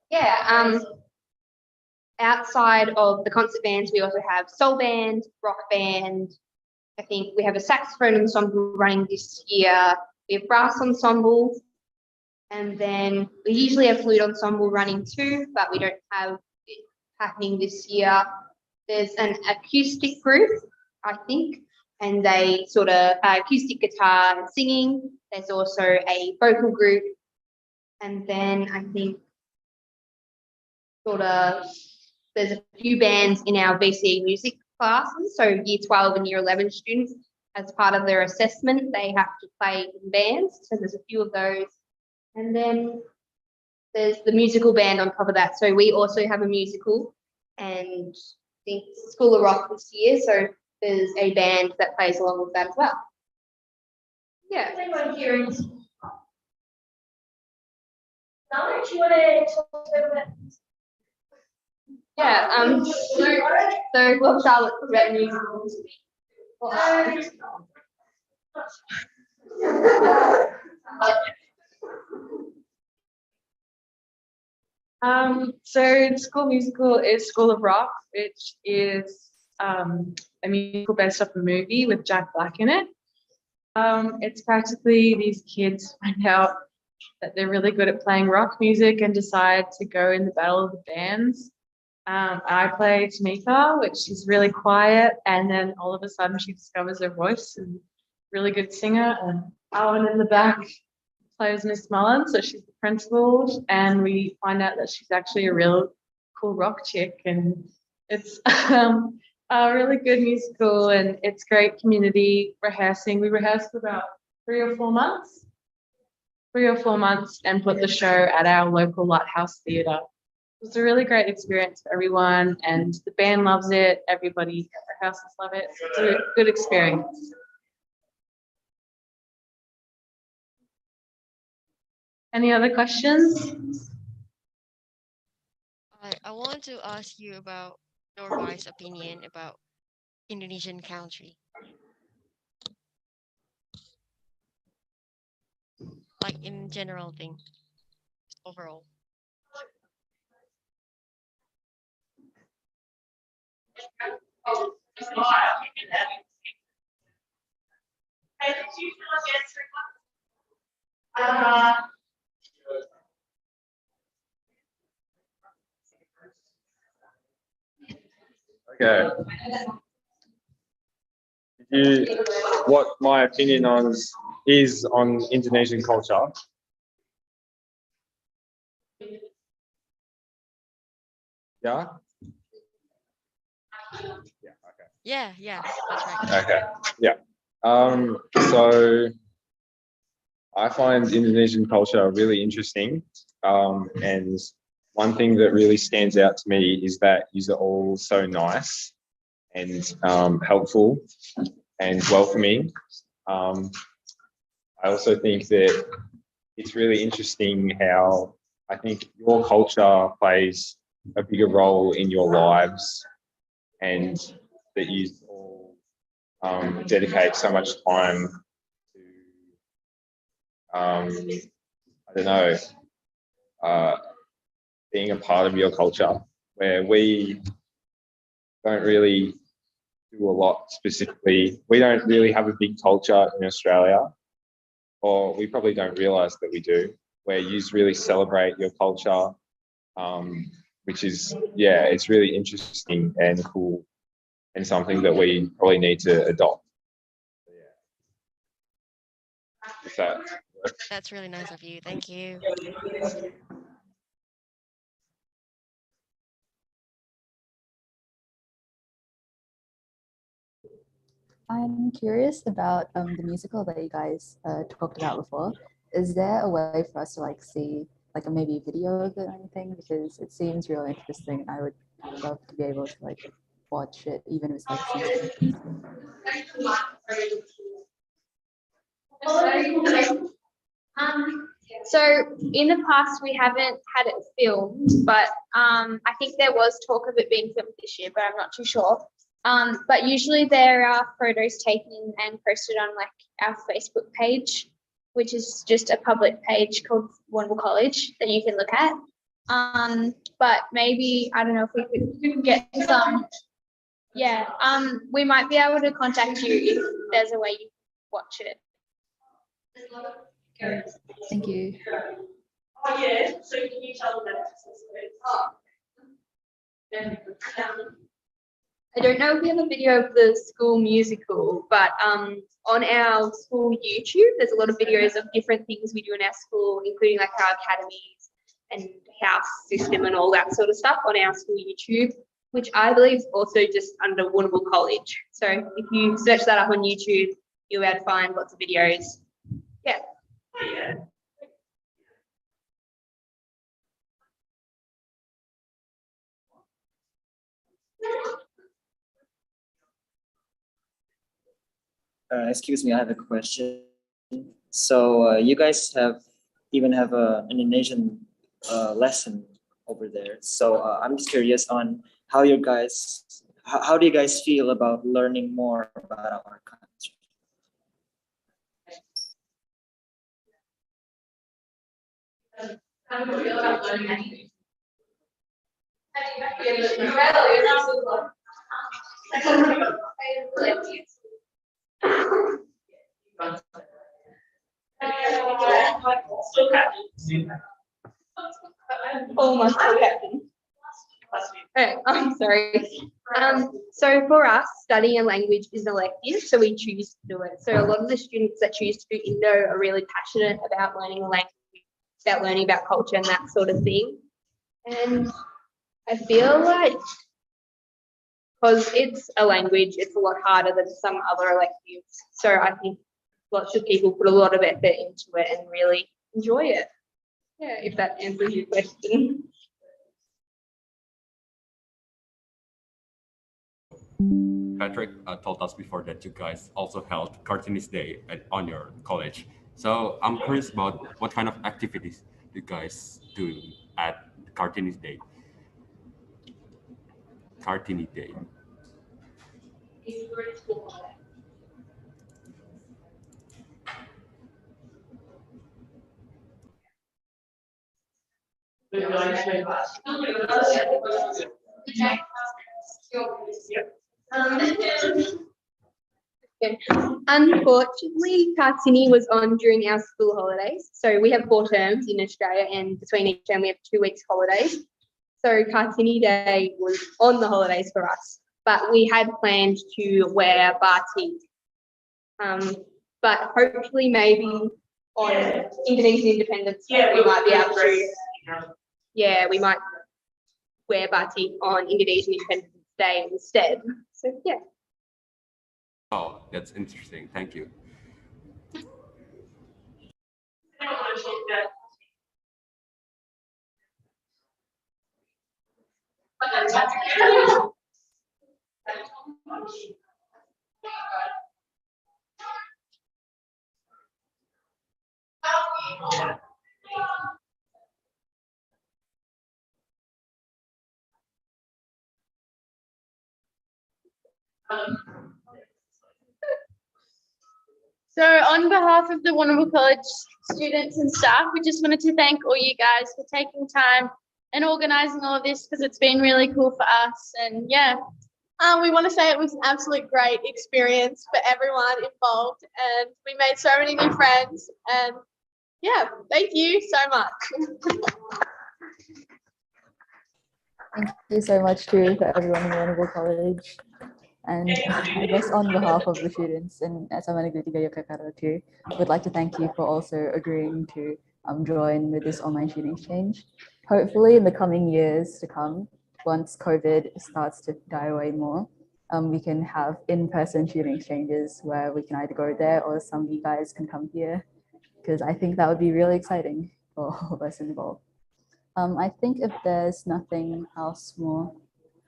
Yeah. Outside of the concert bands, we also have soul band, rock band. I think we have a saxophone ensemble running this year. We have brass ensemble, and then we usually have flute ensemble running too, but we don't have it happening this year. There's an acoustic group, I think, and they sort of acoustic guitar and singing. There's also a vocal group, and then I think sort of there's a few bands in our VCE music classes. So year 12 and year 11 students, as part of their assessment, they have to play in bands. So there's a few of those. And then there's the musical band on top of that. So we also have a musical, and I think School of Rock this year. So there's a band that plays along with that as well. Yeah. Anyone here? Knowledge, you want to talk about? Yeah, so what Charlotte about musicals? So the school musical is School of Rock, which is a musical based off a movie with Jack Black in it. It's practically these kids find out that they're really good at playing rock music and decide to go in the battle of the bands. I play Tamika, which is really quiet, and then all of a sudden she discovers her voice and really good singer. And Owen in the back plays Miss Mullen, so she's the principal, and we find out that she's actually a real cool rock chick, and it's a really good musical, and it's great community rehearsing. We rehearsed for about 3 or 4 months, and put the show at our local Lighthouse Theatre. It was a really great experience for everyone, and the band loves it. Everybody at the houses love it. It's a good experience. Any other questions? I want to ask you about your guys' opinion about Indonesian country. Like in general thing, overall. Okay. What my opinion is on Indonesian culture. Yeah? Yeah, that's right. Okay. Yeah. So I find Indonesian culture really interesting. And one thing that really stands out to me is that you're all so nice and helpful and welcoming. I also think that it's really interesting how I think your culture plays a bigger role in your lives, and that you all dedicate so much time to, I don't know, being a part of your culture, where we don't really do a lot specifically. We don't really have a big culture in Australia, or we probably don't realise that we do, where you really celebrate your culture, which is, yeah, it's really interesting and cool, and something that we probably need to adopt. Yeah. That's really nice of you. Thank you. I'm curious about the musical that you guys talked about before. Is there a way for us to like see like maybe a video of it or anything? Because it seems really interesting, and I would love to be able to like watch it, even if it's like So in the past, we haven't had it filmed, but I think there was talk of it being filmed this year, but I'm not too sure. But usually there are photos taken and posted on like our Facebook page, which is just a public page called Warrnambool College that you can look at. But maybe, I don't know if we could get some, yeah, we might be able to contact you if there's a way you can watch it. Thank you. Oh, yeah, so can you tell them that? I don't know if we have a video of the school musical, but on our school YouTube, there's a lot of videos of different things we do in our school, including like our academies and house system and all that sort of stuff on our school YouTube, which I believe is also just under Warrnambool College. So if you search that up on YouTube, you'll be able to find lots of videos. Yeah. Oh, yeah. Excuse me, I have a question. So you guys even have an Indonesian lesson over there. So I'm just curious on how you guys, how do you guys feel about learning more about our country? How do you feel about learning? Almost captain. Okay, I'm sorry. So for us, studying a language is an elective, so we choose to do it. So a lot of the students that choose to do Indo are really passionate about learning a language, about learning about culture and that sort of thing. And I feel like because it's a language, it's a lot harder than some other electives. So I think lots of people put a lot of effort into it and really enjoy it. Yeah, if that answers your question. Patrick told us before that you guys also held Cartoonist Day on your college. So I'm curious about what kind of activities you guys do at Cartoonist Day. Cartoonist Day. Unfortunately, Kartini was on during our school holidays. So we have 4 terms in Australia, and between each term we have 2 weeks holidays. So Kartini Day was on the holidays for us, but we had planned to wear batik. But hopefully maybe on Indonesian Independence Day we might be able to, yeah, we might wear batik on Indonesian Independence Day instead. So yeah. Oh, that's interesting. Thank you. So on behalf of the Warrnambool College students and staff, we just wanted to thank all you guys for taking time and organising all of this, because it's been really cool for us. And yeah, we want to say it was an absolute great experience for everyone involved, and we made so many new friends. And yeah, thank you so much. Thank you so much to everyone in Warrnambool College. And I guess on behalf of the students in SMAN Yogyakarta too, would like to thank you for also agreeing to join with this online student exchange. Hopefully in the coming years to come, once COVID starts to die away more, we can have in-person student exchanges where we can either go there or some of you guys can come here, because I think that would be really exciting for all of us involved. I think if there's nothing else more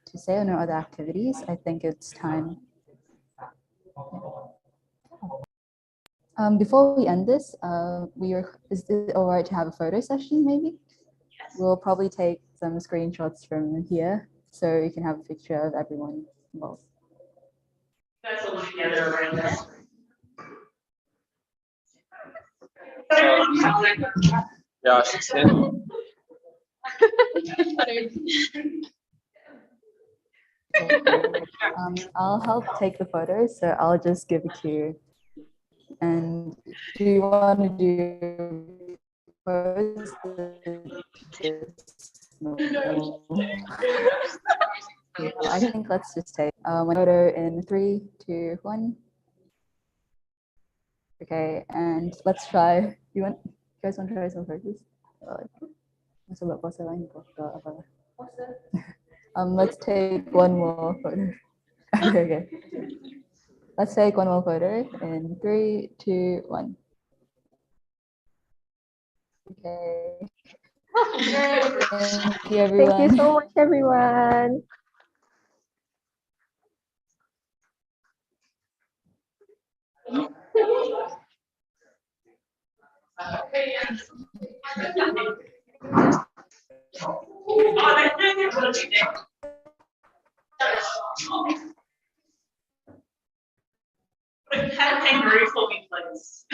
to say on our other activities, I think it's time. Before we end this, is it all right to have a photo session maybe? Yes. We'll probably take some screenshots from here so you can have a picture of everyone involved. That's all together right now. Yeah, 16. I'll help take the photos, so I'll just give it to you. And do you want to do photos? I think let's just take one photo in 3, 2, 1. Okay, and let's try. You guys want to try some photos? Coba pose lain po, atau apa? Let's take one more photo. Okay. Let's take one more photo in 3, 2, 1. Okay. Thank you, everyone. Thank you so much, everyone. Kangaroo for me, please.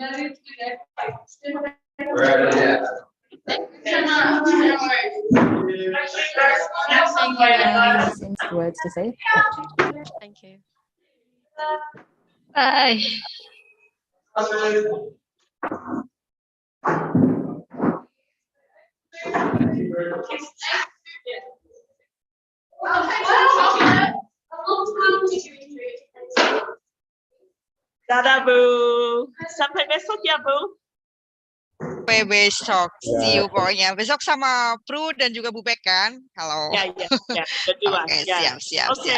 Any words to say? Thank you. Bye. Dadah, Bu. Sampai besok ya, Bu. Sampai besok. See you pokoknya. Besok sama Pru dan juga Bu Bek kan? Halo. Ya, berdua. Oke, Ya. siap. Oke.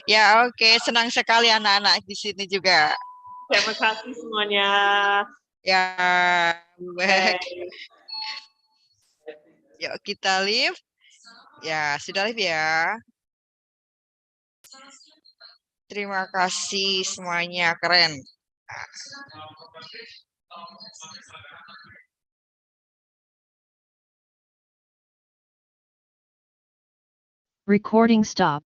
Ya, oke. Senang sekali anak-anak di sini juga. Terima kasih semuanya. Ya, Bu Bek. Yuk kita live. Ya, sudah live ya. Terima kasih semuanya, keren. Recording stop.